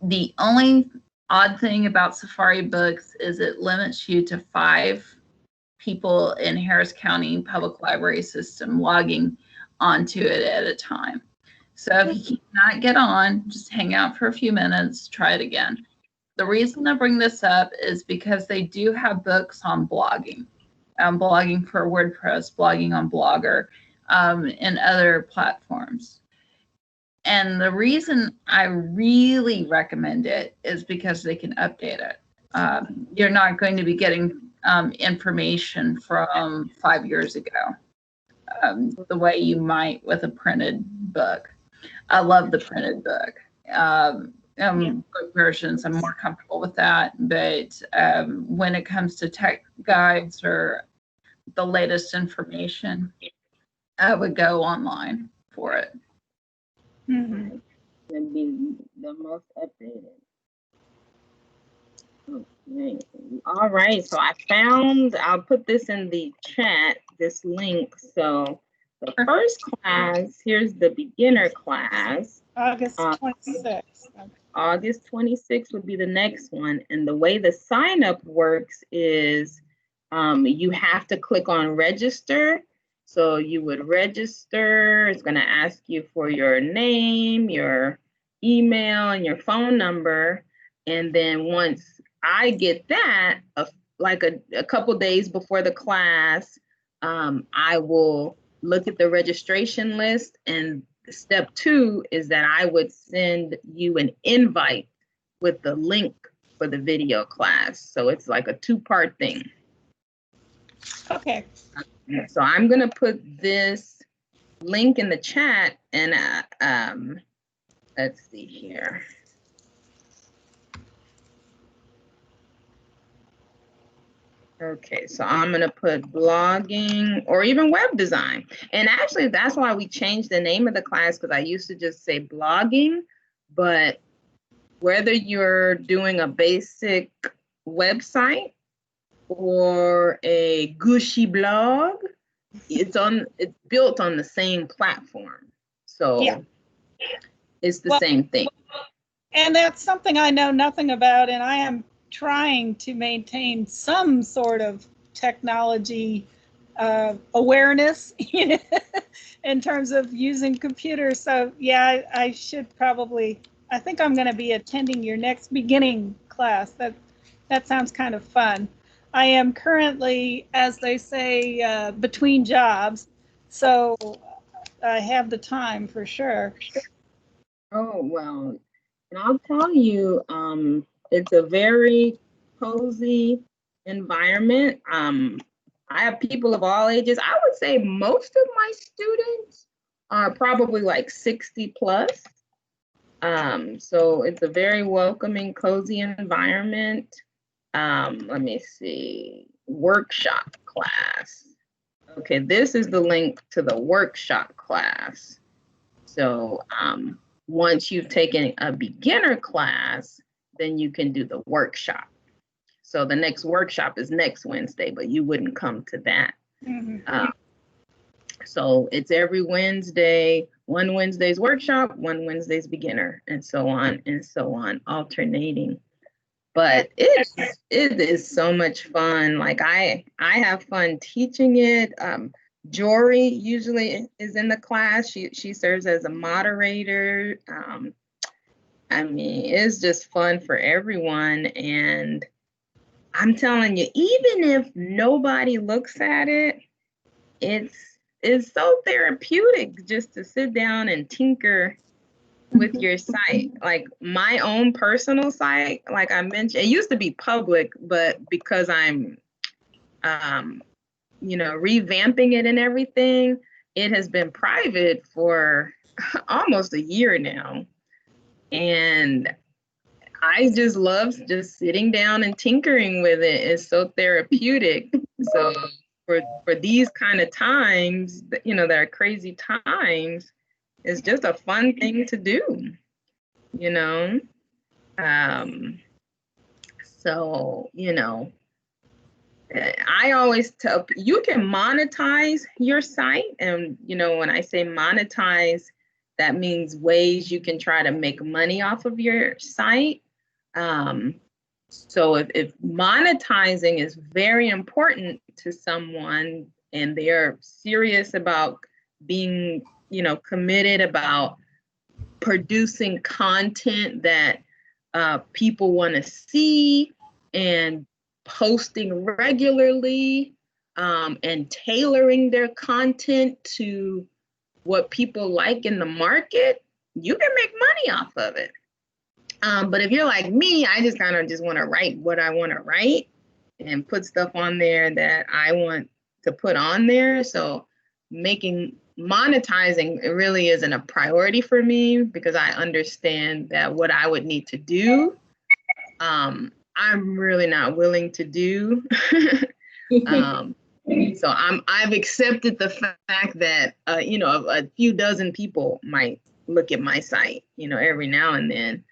[SPEAKER 1] The only odd thing about Safari Books is it limits you to 5 people in Harris County Public Library system logging onto it at a time. So if you cannot get on, just hang out for a few minutes, try it again. The reason I bring this up is because they do have books on blogging, blogging for WordPress, blogging on Blogger, and other platforms. And the reason I really recommend it is because they can update it. You're not going to be getting information from 5 years ago the way you might with a printed book. I love the printed book. Book versions, I'm more comfortable with that. But when it comes to tech guides or the latest information, I would go online for it.
[SPEAKER 3] Mm-hmm.
[SPEAKER 4] It'd be the most updated. Okay. All right, so I'll put this in the chat, this link. So the first class, here's the beginner class.
[SPEAKER 3] August 26th.
[SPEAKER 4] August 26th would be the next one. And the way the sign up works is you have to click on register. So you would register. It's going to ask you for your name, your email, and your phone number. And then once I get that, like a couple days before the class, I will look at the registration list, and step 2 is that I would send you an invite with the link for the video class. So it's like a 2-part thing.
[SPEAKER 3] Okay.
[SPEAKER 4] So I'm going to put this link in the chat, and let's see here. Okay, so I'm going to put blogging or even web design. And actually, that's why we changed the name of the class, because I used to just say blogging. But whether you're doing a basic website or a gushy blog, it's built on the same platform. So yeah, it's the same thing.
[SPEAKER 3] And that's something I know nothing about, and I am trying to maintain some sort of technology awareness in terms of using computers. So yeah, I should probably, I think I'm going to be attending your next beginning class. That sounds kind of fun. I am currently, as they say, between jobs, so I have the time for sure.
[SPEAKER 4] Oh, well, and I'll tell you, it's a very cozy environment. I have people of all ages. I would say most of my students are probably like 60 plus. So it's a very welcoming, cozy environment. Let me see, workshop class. Okay, this is the link to the workshop class. So once you've taken a beginner class, then you can do the workshop. So the next workshop is next Wednesday, but you wouldn't come to that. Mm-hmm. So it's every Wednesday, one Wednesday's workshop, one Wednesday's beginner, and so on, alternating. But it is so much fun. Like I have fun teaching it. Jory usually is in the class. She serves as a moderator. I mean, it's just fun for everyone. And I'm telling you, even if nobody looks at it, it's so therapeutic just to sit down and tinker with your site. Like my own personal site, like I mentioned, it used to be public, but because I'm revamping it and everything, it has been private for almost a year now. And I just love just sitting down and tinkering with it. It's so therapeutic. So for these kind of times, that are crazy times, it's just a fun thing to do, So, I always tell you can monetize your site. And, when I say monetize, that means ways you can try to make money off of your site. So if monetizing is very important to someone and they're serious about being, committed about producing content that people want to see and posting regularly and tailoring their content to what people like in the market, you can make money off of it. But if you're like me, I just kind of just want to write what I want to write and put stuff on there that I want to put on there. So monetizing really isn't a priority for me because I understand that what I would need to do, I'm really not willing to do. So I've accepted the fact that you know, a few dozen people might look at my site, you know, every now and then.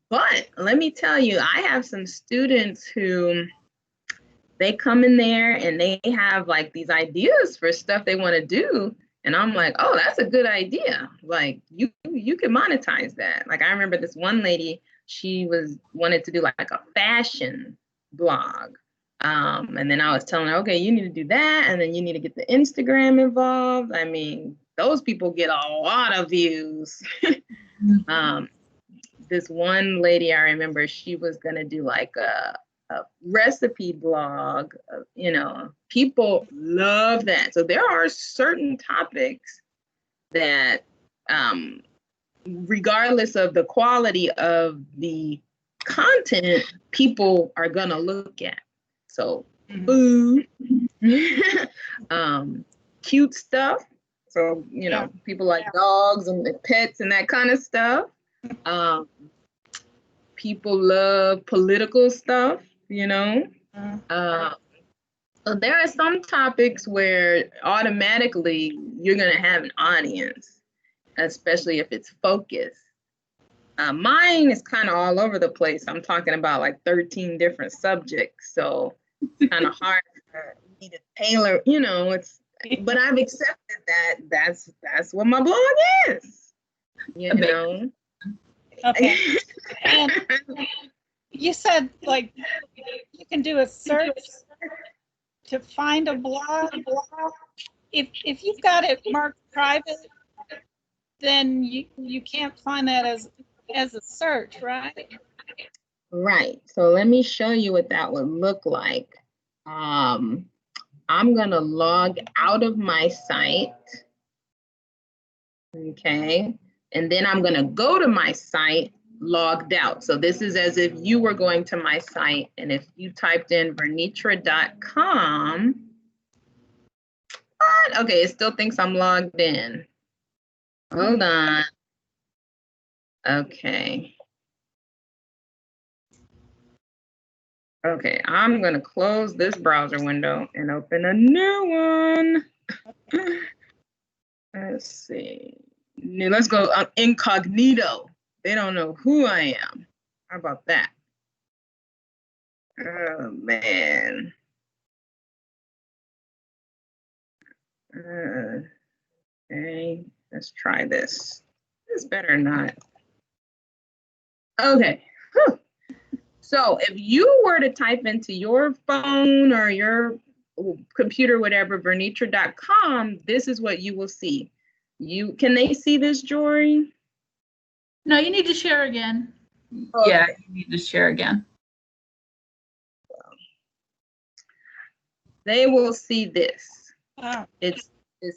[SPEAKER 4] But let me tell you, I have some students who they come in there and they have like these ideas for stuff they want to do. And I'm like, oh, that's a good idea. Like you can monetize that. Like I remember this one lady, she wanted to do like a fashion blog. And then I was telling her, okay, you need to do that. And then you need to get the Instagram involved. I mean, those people get a lot of views. This one lady, I remember she was going to do like a recipe blog. You know, people love that. So there are certain topics that, regardless of the quality of the content, people are going to look at. So food, cute stuff. So, you know, people like dogs and pets and that kind of stuff. People love political stuff, you know. So there are some topics where automatically you're going to have an audience, especially if it's focused. Mine is kind of all over the place. I'm talking about like 13 different subjects. So it's kind of hard for me to tailor, you know, but I've accepted that that's what my blog is, you know.
[SPEAKER 3] Okay. And you said like you can do a search to find a blog. If you've got it marked private, then you can't find that as a search, right?
[SPEAKER 4] Right. So let me show you what that would look like. I'm gonna log out of my site. Okay. And then I'm gonna go to my site logged out. So this is as if you were going to my site, and if you typed in vernitra.com, okay, it still thinks I'm logged in. Hold on. Okay. Okay, I'm gonna close this browser window and open a new one. Let's see. Let's go incognito. They don't know who I am. How about that? Oh, man. Okay, let's try this. This better not. Okay. Whew. So if you were to type into your phone or your computer, whatever, vernitra.com, this is what you will see. Can they see this, Jory?
[SPEAKER 2] No, you need to share again.
[SPEAKER 1] Yeah, you need to share again.
[SPEAKER 4] They will see this.
[SPEAKER 3] Oh.
[SPEAKER 4] It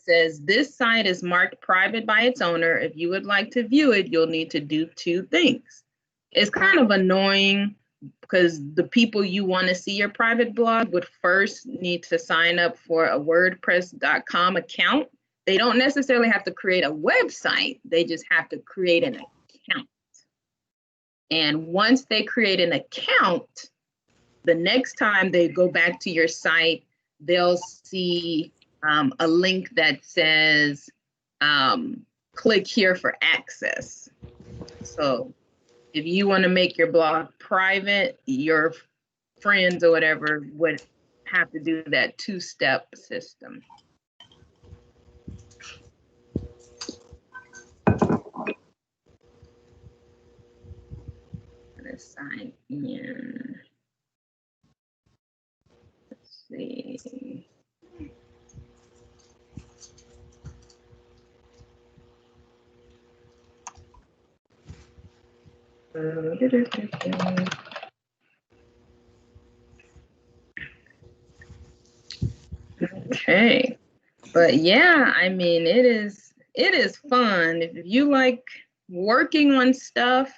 [SPEAKER 4] says this site is marked private by its owner. If you would like to view it, you'll need to do two things. It's kind of annoying because the people you want to see your private blog would first need to sign up for a WordPress.com account. They don't necessarily have to create a website. They just have to create an account. And once they create an account, the next time they go back to your site, they'll see a link that says, click here for access. So if you want to make your blog private, your friends or whatever would have to do that two-step system. Let's sign in. Let's see. Okay, but yeah, I mean, it is fun. If you like working on stuff,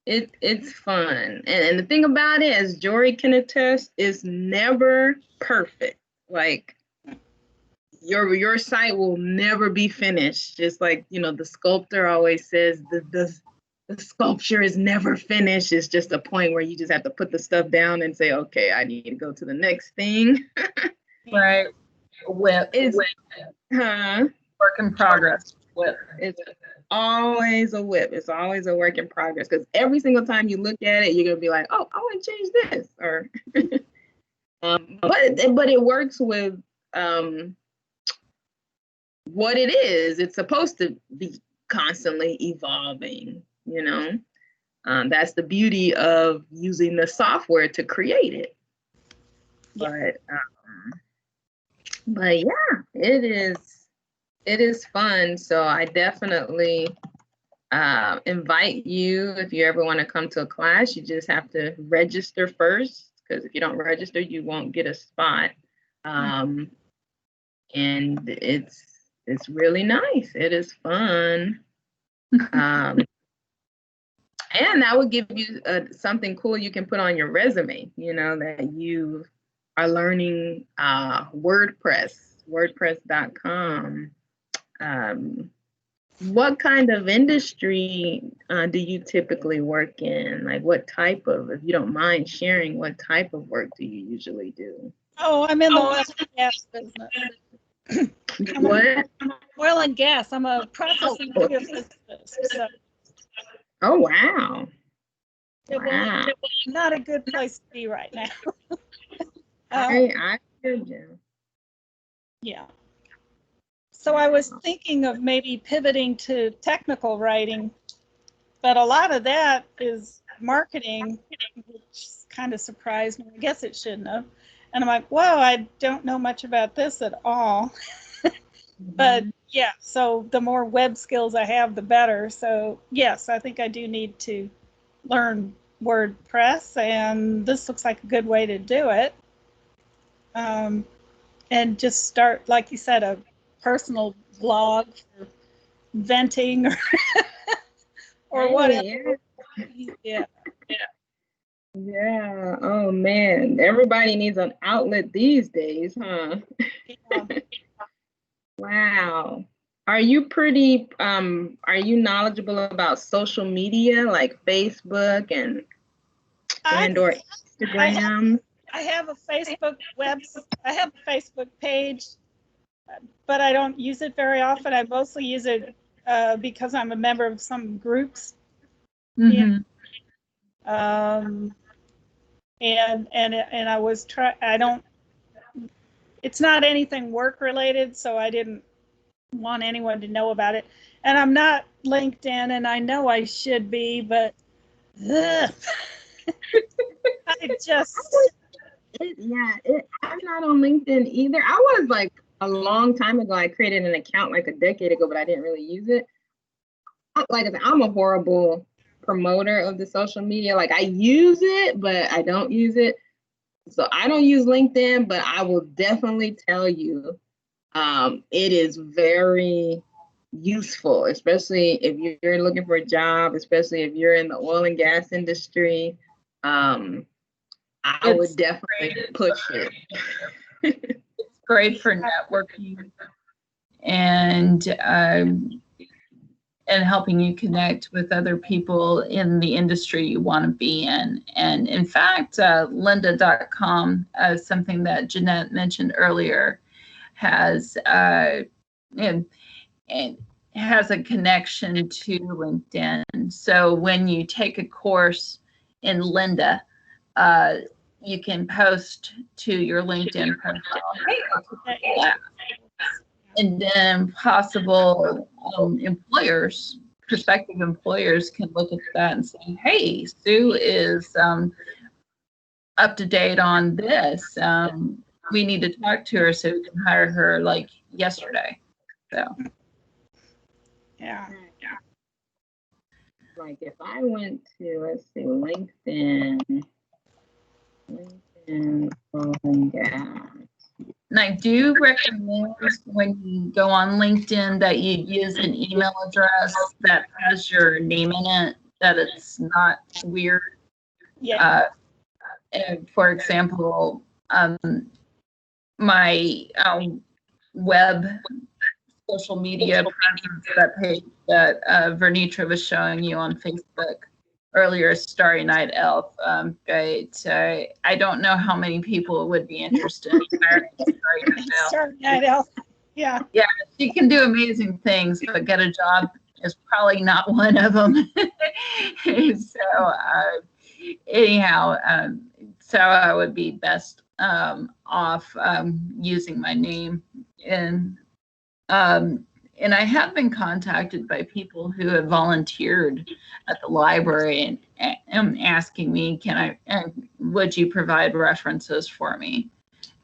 [SPEAKER 4] it's fun. And the thing about it, as Jory can attest, is never perfect. Like your site will never be finished. Just like, you know, the sculptor always says, the sculpture is never finished. It's just a point where you just have to put the stuff down and say, okay, I need to go to the next thing.
[SPEAKER 1] Right. Whip.
[SPEAKER 4] It's huh?
[SPEAKER 1] Work in progress. Whip.
[SPEAKER 4] It's always a whip. It's always a work in progress because every single time you look at it, you're gonna be like, "Oh, I want to change this," or but it works with what it is. It's supposed to be constantly evolving. You know, that's the beauty of using the software to create it. But yeah, it is fun. So I definitely invite you if you ever want to come to a class. You just have to register first, because if you don't register, you won't get a spot. And it's really nice. It is fun. And that would give you something cool you can put on your resume, you know, that you are learning wordpress.com. What kind of industry do you typically work in? Like what type of, if you don't mind sharing, what type of work do you usually do?
[SPEAKER 3] Oh, I'm in the oil and gas business.
[SPEAKER 4] What?
[SPEAKER 3] Oil and gas. I'm a processing geophysicist. So
[SPEAKER 4] Oh, wow.
[SPEAKER 3] it
[SPEAKER 4] Wow.
[SPEAKER 3] was not a good place to be right now.
[SPEAKER 4] I heard you.
[SPEAKER 3] Yeah. So I was thinking of maybe pivoting to technical writing, but a lot of that is marketing, which kind of surprised me. I guess it shouldn't have. And I'm like, whoa, I don't know much about this at all. But yeah, so the more web skills I have, the better. So yes, I think I do need to learn WordPress, and this looks like a good way to do it. And just start, like you said, a personal blog for venting or whatever. Yeah.
[SPEAKER 4] Yeah. Oh man, everybody needs an outlet these days, huh?
[SPEAKER 3] Yeah.
[SPEAKER 4] Wow. Are you knowledgeable about social media like Facebook and or Instagram?
[SPEAKER 3] I have a Facebook page, but I don't use it very often. I mostly use it because I'm a member of some groups.
[SPEAKER 1] Mm-hmm.
[SPEAKER 3] And I was it's not anything work related, so I didn't want anyone to know about it. And I'm not LinkedIn, and I know I should be, but ugh. I'm
[SPEAKER 4] not on LinkedIn either. I was like a long time ago. I created an account like a decade ago, but I didn't really use it. Like I said, I'm a horrible promoter of the social media. Like I use it, but I don't use it. So I don't use LinkedIn, but I will definitely tell you, it is very useful, especially if you're looking for a job, especially if you're in the oil and gas industry. I would definitely push it.
[SPEAKER 1] It's great for networking and helping you connect with other people in the industry you want to be in. And in fact, lynda.com, something that Jeanette mentioned earlier, has and has a connection to LinkedIn. So when you take a course in Lynda, you can post to your LinkedIn profile. And then possible prospective employers can look at that and say, hey, Sue is up to date on this. We need to talk to her so we can hire her like yesterday. So.
[SPEAKER 3] Yeah.
[SPEAKER 4] Like if I went to, let's see, LinkedIn,
[SPEAKER 1] And I do recommend when you go on LinkedIn that you use an email address that has your name in it, that it's not weird.
[SPEAKER 3] Yeah.
[SPEAKER 1] For example, my web social media presence, that page that Vernitra was showing you on Facebook, earlier Starry Night Elf, but I don't know how many people would be interested in Starry Night Elf.
[SPEAKER 3] Starry Night Elf. Yeah.
[SPEAKER 1] Yeah, she can do amazing things, but get a job is probably not one of them. So anyhow, so I would be best off using my name. And I have been contacted by people who have volunteered at the library and asking me, would you provide references for me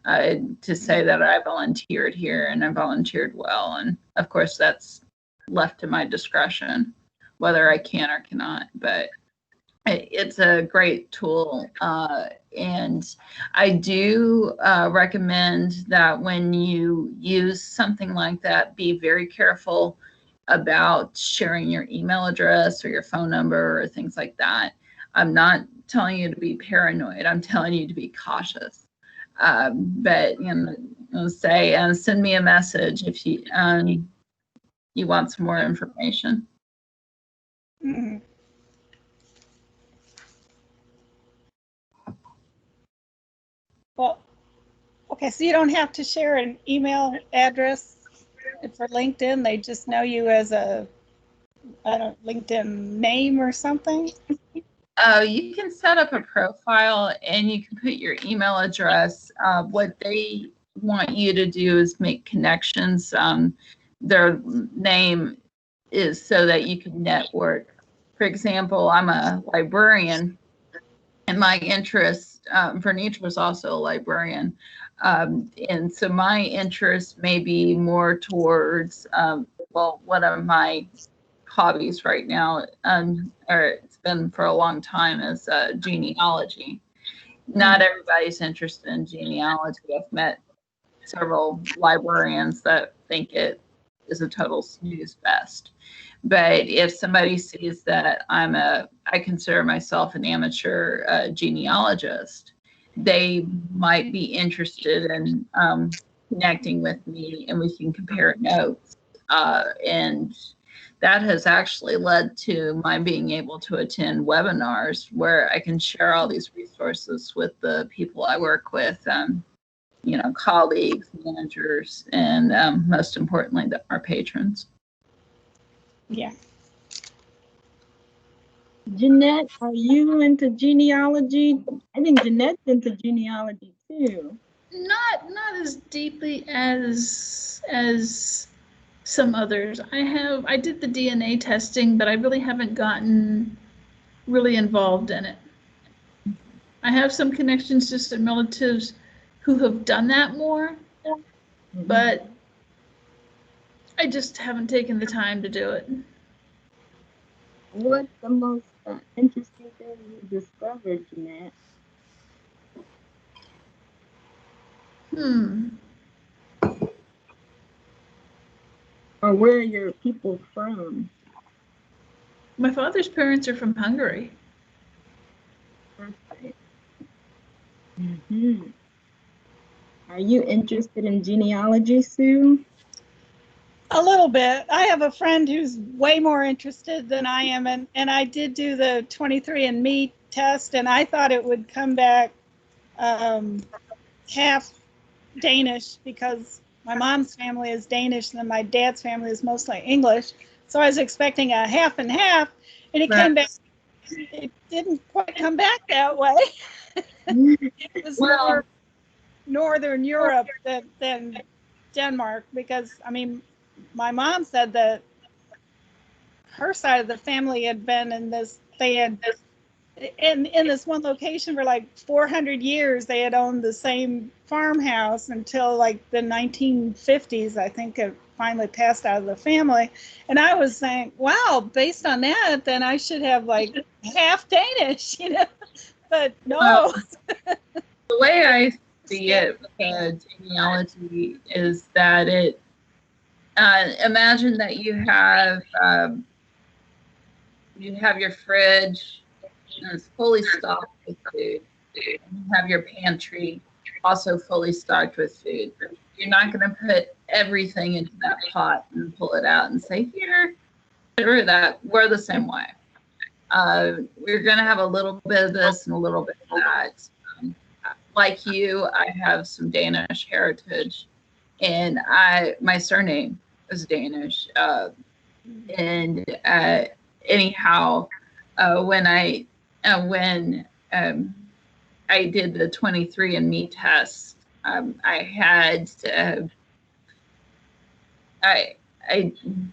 [SPEAKER 1] to say that I volunteered here and I volunteered well. And of course, that's left to my discretion, whether I can or cannot. But it's a great tool. And I do recommend that when you use something like that, be very careful about sharing your email address or your phone number or things like that. I'm not telling you to be paranoid. I'm telling you to be cautious. But say, send me a message if you want some more information.
[SPEAKER 3] Mm-hmm. Well, okay, so you don't have to share an email address for LinkedIn. They just know you as a, LinkedIn name or something.
[SPEAKER 1] You can set up a profile and you can put your email address. What they want you to do is make connections. Their name is so that you can network. For example, I'm a librarian, and my interest, Vernitra was also a librarian. And so my interest may be more towards, one of my hobbies right now, or it's been for a long time, is genealogy. Not everybody's interested in genealogy. I've met several librarians that think it is a total snooze fest. But if somebody sees that I consider myself an amateur genealogist, they might be interested in connecting with me, and we can compare notes. And that has actually led to my being able to attend webinars where I can share all these resources with the people I work with, colleagues, managers, and most importantly, our patrons.
[SPEAKER 3] Yeah.
[SPEAKER 4] Jeanette, are you into genealogy? I think Jeanette's into genealogy too.
[SPEAKER 2] Not as deeply as some others. I did the DNA testing, but I really haven't gotten really involved in it. I have some connections to some relatives who have done that more, but I just haven't taken the time to do it.
[SPEAKER 4] What's the most interesting thing you discovered, Jeanette? Or where are your people from?
[SPEAKER 2] My father's parents are from Hungary.
[SPEAKER 4] Perfect. Mm-hmm. Are you interested in genealogy, Sue?
[SPEAKER 3] A little bit. I have a friend who's way more interested than I am, and I did do the 23andMe test, and I thought it would come back half Danish because my mom's family is Danish and my dad's family is mostly English. So I was expecting a half and half, and it came back. It didn't quite come back that way. It was more Northern Europe than Denmark, because my mom said that her side of the family had been in this. They had in this one location for like 400 years. They had owned the same farmhouse until like the 1950s. I think it finally passed out of the family. And I was saying, wow, based on that, then I should have like half Danish, But no.
[SPEAKER 1] The way I see it with genealogy is that imagine that you have your fridge and it's fully stocked with food. You have your pantry also fully stocked with food. You're not going to put everything into that pot and pull it out and say, here, or that. We're the same way. we're going to have a little bit of this and a little bit of that. Like you, I have some Danish heritage, and my surname is Danish. Anyhow, when I did the 23andMe test, I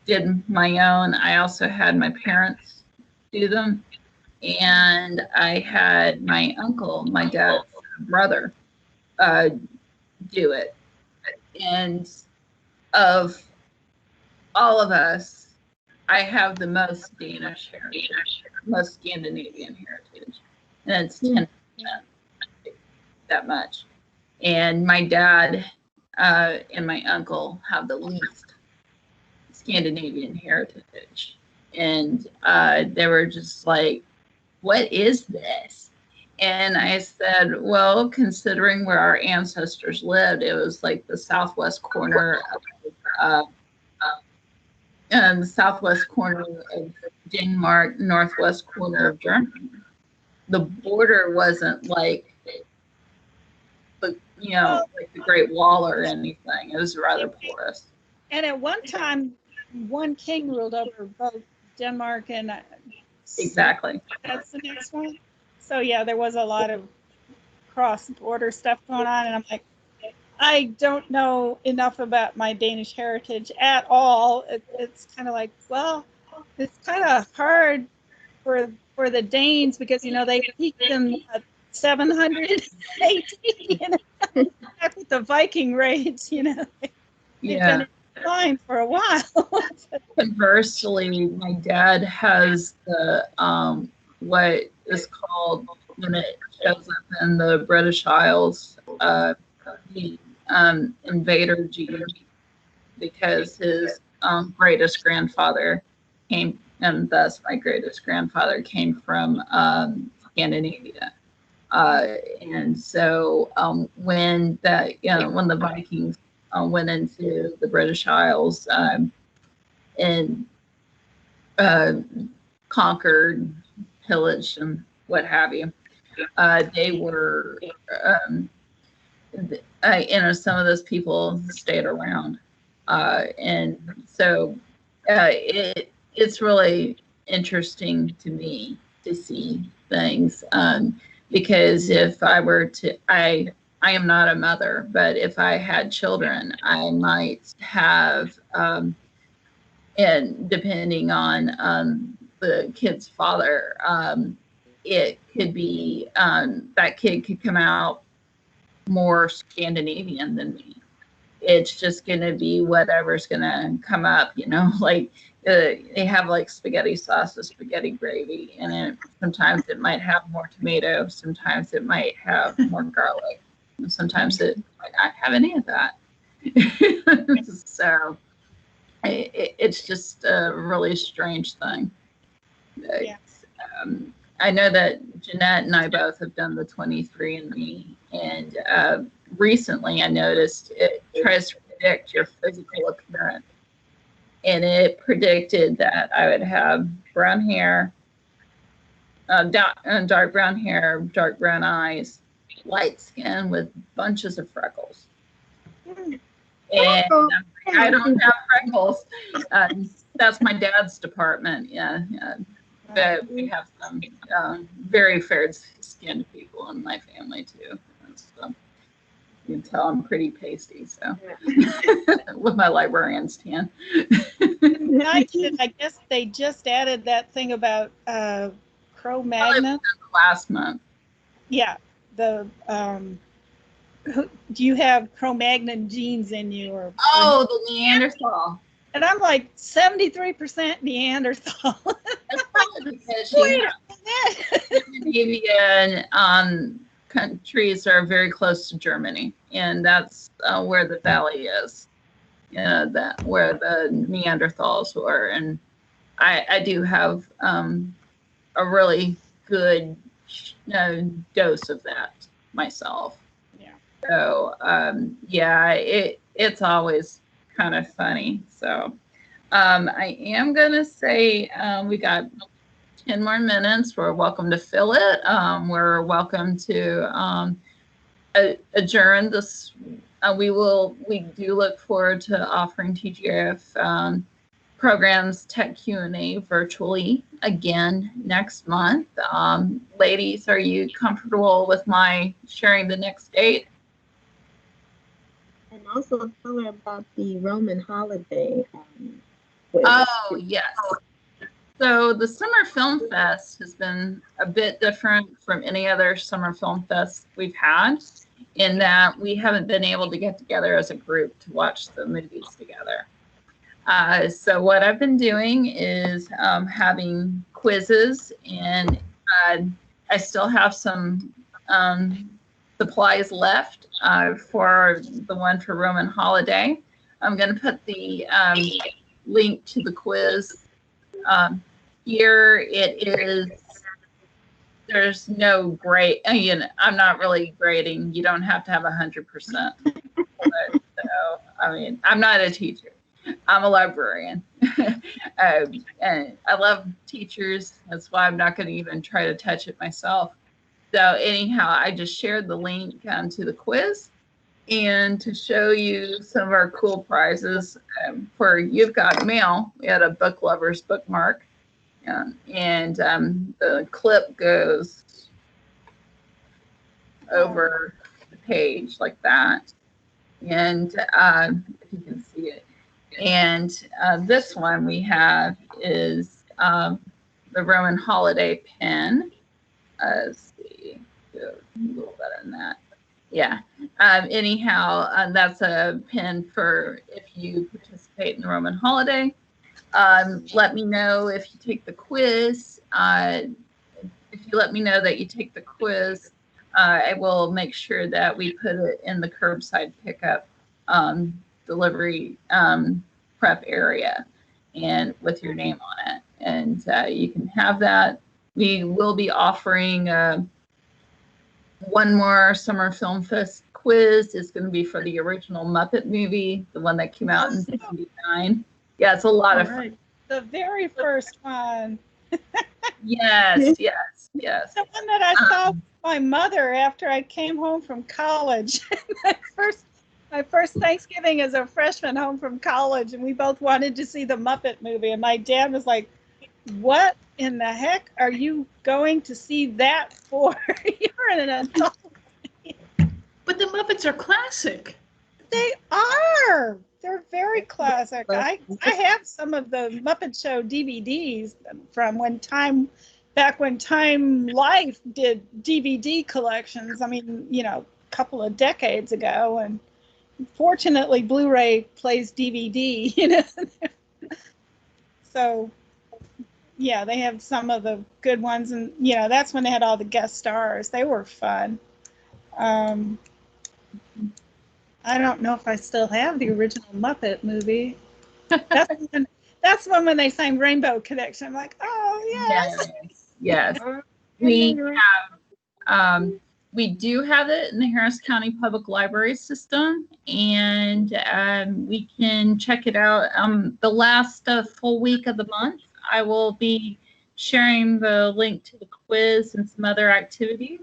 [SPEAKER 1] did my own. I also had my parents do them, and I had my uncle, my dad's brother, do it. And of all of us, I have the most Danish heritage, most Scandinavian heritage, and it's 10%, that much. And my dad and my uncle have the least Scandinavian heritage. And they were just like, what is this? And I said, well, considering where our ancestors lived, it was like the southwest corner of the southwest corner of Denmark, northwest corner of Germany. The border wasn't like like the Great Wall or anything. It was rather porous.
[SPEAKER 3] And at one time, one king ruled over both Denmark and
[SPEAKER 1] Exactly.
[SPEAKER 3] That's the next one. So yeah, there was a lot of cross-border stuff going on, and I'm like, I don't know enough about my Danish heritage at all. It's kind of like, well, it's kind of hard for the Danes because they peaked in 700 AD, back with the Viking raids, they've been in line for a while.
[SPEAKER 1] Conversely, my dad has the what is called, when it shows up in the British Isles, the invader gene, because his greatest grandfather came, and thus my greatest grandfather came from Scandinavia. And so when the Vikings went into the British Isles and conquered, pillaged, and what have you, they were some of those people stayed around, and so it's really interesting to me to see things, because if I were to, I am not a mother, but if I had children, I might have, and depending on the kid's father, it could be that kid could come out more Scandinavian than me. It's just going to be whatever's going to come up, like they have like spaghetti sauce with spaghetti gravy, and sometimes it might have more tomato, sometimes it might have more garlic, and sometimes it might not have any of that. So it's just a really strange thing.
[SPEAKER 3] Yeah.
[SPEAKER 1] I know that Jeanette and I both have done the 23andMe, and recently I noticed it tries to predict your physical appearance, and it predicted that I would have brown hair, dark brown hair, dark brown eyes, light skin with bunches of freckles. And I don't have freckles. That's my dad's department. Yeah. But we have some very fair-skinned people in my family too. So you can tell I'm pretty pasty. So with my librarian's tan.
[SPEAKER 3] I guess they just added that thing about Cro-Magnon
[SPEAKER 1] last month.
[SPEAKER 3] Yeah. Do you have Cro-Magnon genes in you, or
[SPEAKER 1] the Neanderthal?
[SPEAKER 3] And I'm like 73% Neanderthal.
[SPEAKER 1] That's probably because Scandinavian countries are very close to Germany, and that's where the valley is. That where the Neanderthals were, and I do have a really good dose of that myself.
[SPEAKER 3] Yeah.
[SPEAKER 1] So it's always kind of funny. So I am gonna say we got 10 more minutes, we're welcome to fill it. We're welcome to adjourn this. We do look forward to offering TGIF programs Tech Q&A virtually again next month. Ladies, are you comfortable with my sharing the next date?
[SPEAKER 4] And also tell her about the Roman holiday quiz.
[SPEAKER 1] Oh, yes. So the Summer Film Fest has been a bit different from any other Summer Film Fest we've had, in that we haven't been able to get together as a group to watch the movies together. So what I've been doing is having quizzes, and I still have some supplies left for the one for Roman holiday. I'm going to put the link to the quiz here. It is, there's no grade. I'm not really grading. You don't have to have 100%. So, I mean, I'm not a teacher. I'm a librarian. And I love teachers. That's why I'm not going to even try to touch it myself. So anyhow, I just shared the link to the quiz, and to show you some of our cool prizes for You've Got Mail. We had a book lovers bookmark, and the clip goes over the page like that. And if you can see it. And this one we have is the Roman holiday pin. Let's see, go a little better than that. Yeah. Anyhow, that's a pin for if you participate in the Roman holiday. Let me know if you take the quiz. If you let me know that you take the quiz, I will make sure that we put it in the curbside pickup delivery prep area, and with your name on it, and you can have that. We will be offering one more Summer Film Fest quiz. It's going to be for the original Muppet movie, the one that came out in '79. Yeah, it's a lot of fun.
[SPEAKER 3] The very first one.
[SPEAKER 1] Yes.
[SPEAKER 3] The one that I saw with my mother after I came home from college. My first Thanksgiving as a freshman home from college, and we both wanted to see the Muppet movie. And my dad was like, "What in the heck are you going to see that for? You're an adult."
[SPEAKER 2] But the Muppets are classic.
[SPEAKER 3] They are. They're very classic. I have some of the Muppet Show DVDs from back when Time Life did DVD collections. I mean, a couple of decades ago, and fortunately Blu-ray plays DVD, So yeah, they have some of the good ones, and that's when they had all the guest stars. They were fun. I don't know if I still have the original Muppet movie. That's when they sang Rainbow Connection. I'm like, oh
[SPEAKER 1] yes. We do have it in the Harris County Public Library system, and we can check it out. The last full week of the month, I will be sharing the link to the quiz and some other activities.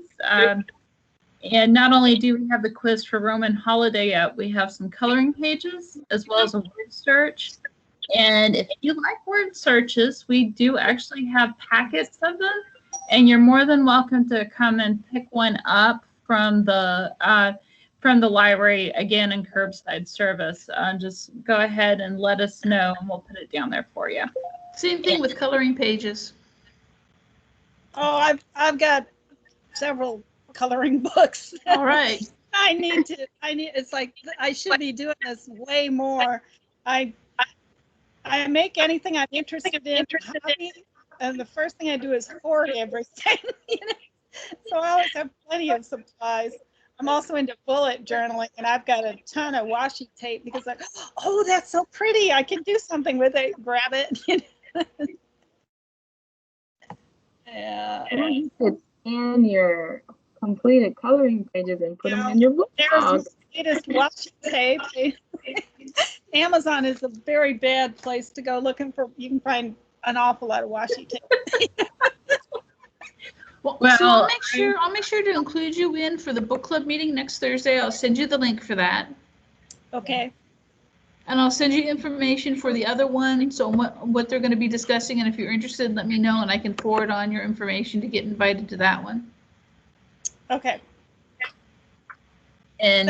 [SPEAKER 1] And not only do we have the quiz for Roman holiday up, we have some coloring pages as well as a word search. And if you like word searches, we do actually have packets of them, and you're more than welcome to come and pick one up from the library, again, in curbside service. Just go ahead and let us know, and we'll put it down there for you.
[SPEAKER 2] Same thing with coloring pages.
[SPEAKER 3] Oh, I've got several coloring books.
[SPEAKER 2] All right.
[SPEAKER 3] It's like I should be doing this way more. I make anything I'm interested in, and the first thing I do is hoard everything. So I always have plenty of supplies. I'm also into bullet journaling, and I've got a ton of washi tape because oh, that's so pretty. I can do something with it. Grab it. Yeah.
[SPEAKER 4] You could scan your completed coloring pages and put them in your book.
[SPEAKER 3] There's the latest washi tape. Amazon is a very bad place to go looking for. You can find an awful lot of washi tape.
[SPEAKER 2] Well,
[SPEAKER 1] Well,
[SPEAKER 2] so I'll make sure to include you in for the book club meeting next Thursday. I'll send you the link for that.
[SPEAKER 3] Okay.
[SPEAKER 2] And I'll send you information for the other one, so what they're going to be discussing, and if you're interested, let me know, and I can forward on your information to get invited to that one.
[SPEAKER 3] Okay.
[SPEAKER 1] And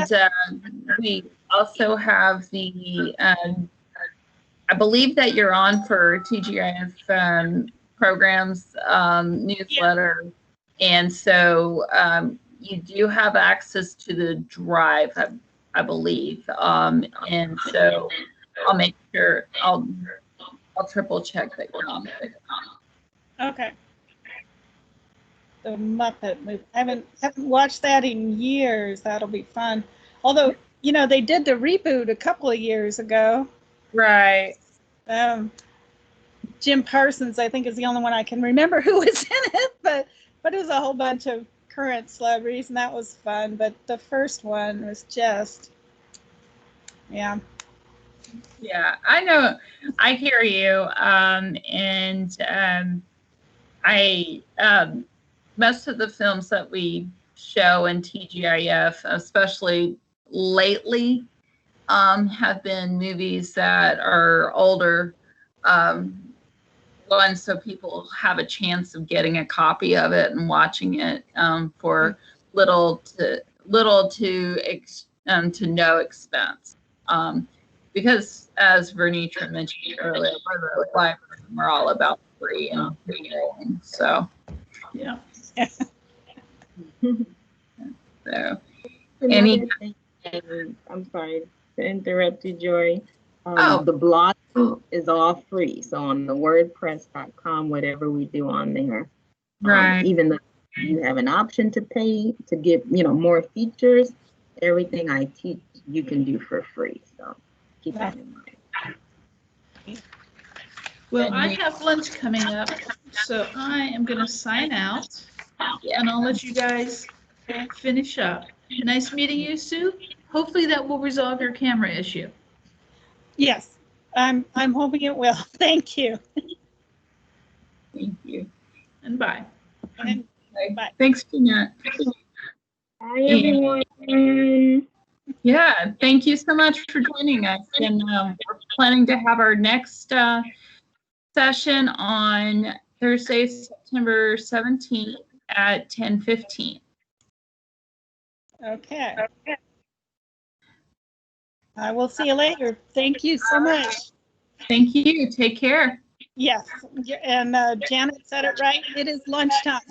[SPEAKER 1] we also have the, I believe that you're on for TGIF programs newsletter. And so you do have access to the drive, I believe. And so I'll make sure, I'll triple check that you're on there.
[SPEAKER 3] Okay. The Muppet movie. I haven't watched that in years. That'll be fun. Although, you know, they did the reboot a couple of years ago.
[SPEAKER 1] Right.
[SPEAKER 3] Jim Parsons, I think, is the only one I can remember who was in it, but it was a whole bunch of current celebrities, and that was fun. But the first one was just, yeah.
[SPEAKER 1] Yeah, I know. I hear you. Most of the films that we show in TGIF, especially lately, have been movies that are older ones, so people have a chance of getting a copy of it and watching it for little to no expense. Because as Vernitra mentioned earlier, we're all about free and free. So
[SPEAKER 2] Yeah.
[SPEAKER 1] So
[SPEAKER 4] Another thing, I'm sorry to interrupt you, Joy.
[SPEAKER 1] Oh.
[SPEAKER 4] The blog is all free. So on the WordPress.com, whatever we do on there,
[SPEAKER 1] right.
[SPEAKER 4] Even though you have an option to pay to get, more features, everything I teach you can do for free. So keep that in mind.
[SPEAKER 2] Well, I have lunch coming up, so I am going to sign out, and I'll let you guys finish up. Nice meeting you, Sue. Hopefully that will resolve your camera issue.
[SPEAKER 3] Yes, I'm hoping it will. Thank you.
[SPEAKER 1] Thank you.
[SPEAKER 2] And bye.
[SPEAKER 3] And bye.
[SPEAKER 1] Thanks, Jeanette.
[SPEAKER 4] Bye, everyone.
[SPEAKER 1] Yeah, thank you so much for joining us. And we're planning to have our next session on Thursday, September 17th at 10:15.
[SPEAKER 3] Okay. I will see you later. Thank you so much.
[SPEAKER 1] Thank you. Take care.
[SPEAKER 3] Yes, and Janet said it right. It is lunchtime.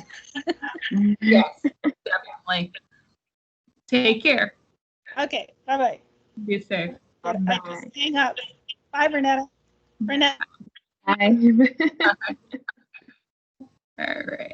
[SPEAKER 1] Yes, definitely. Take care.
[SPEAKER 3] Okay, bye-bye.
[SPEAKER 1] Be safe.
[SPEAKER 3] I just hang up. Bye, Bernetta.
[SPEAKER 4] Bye.
[SPEAKER 1] All right.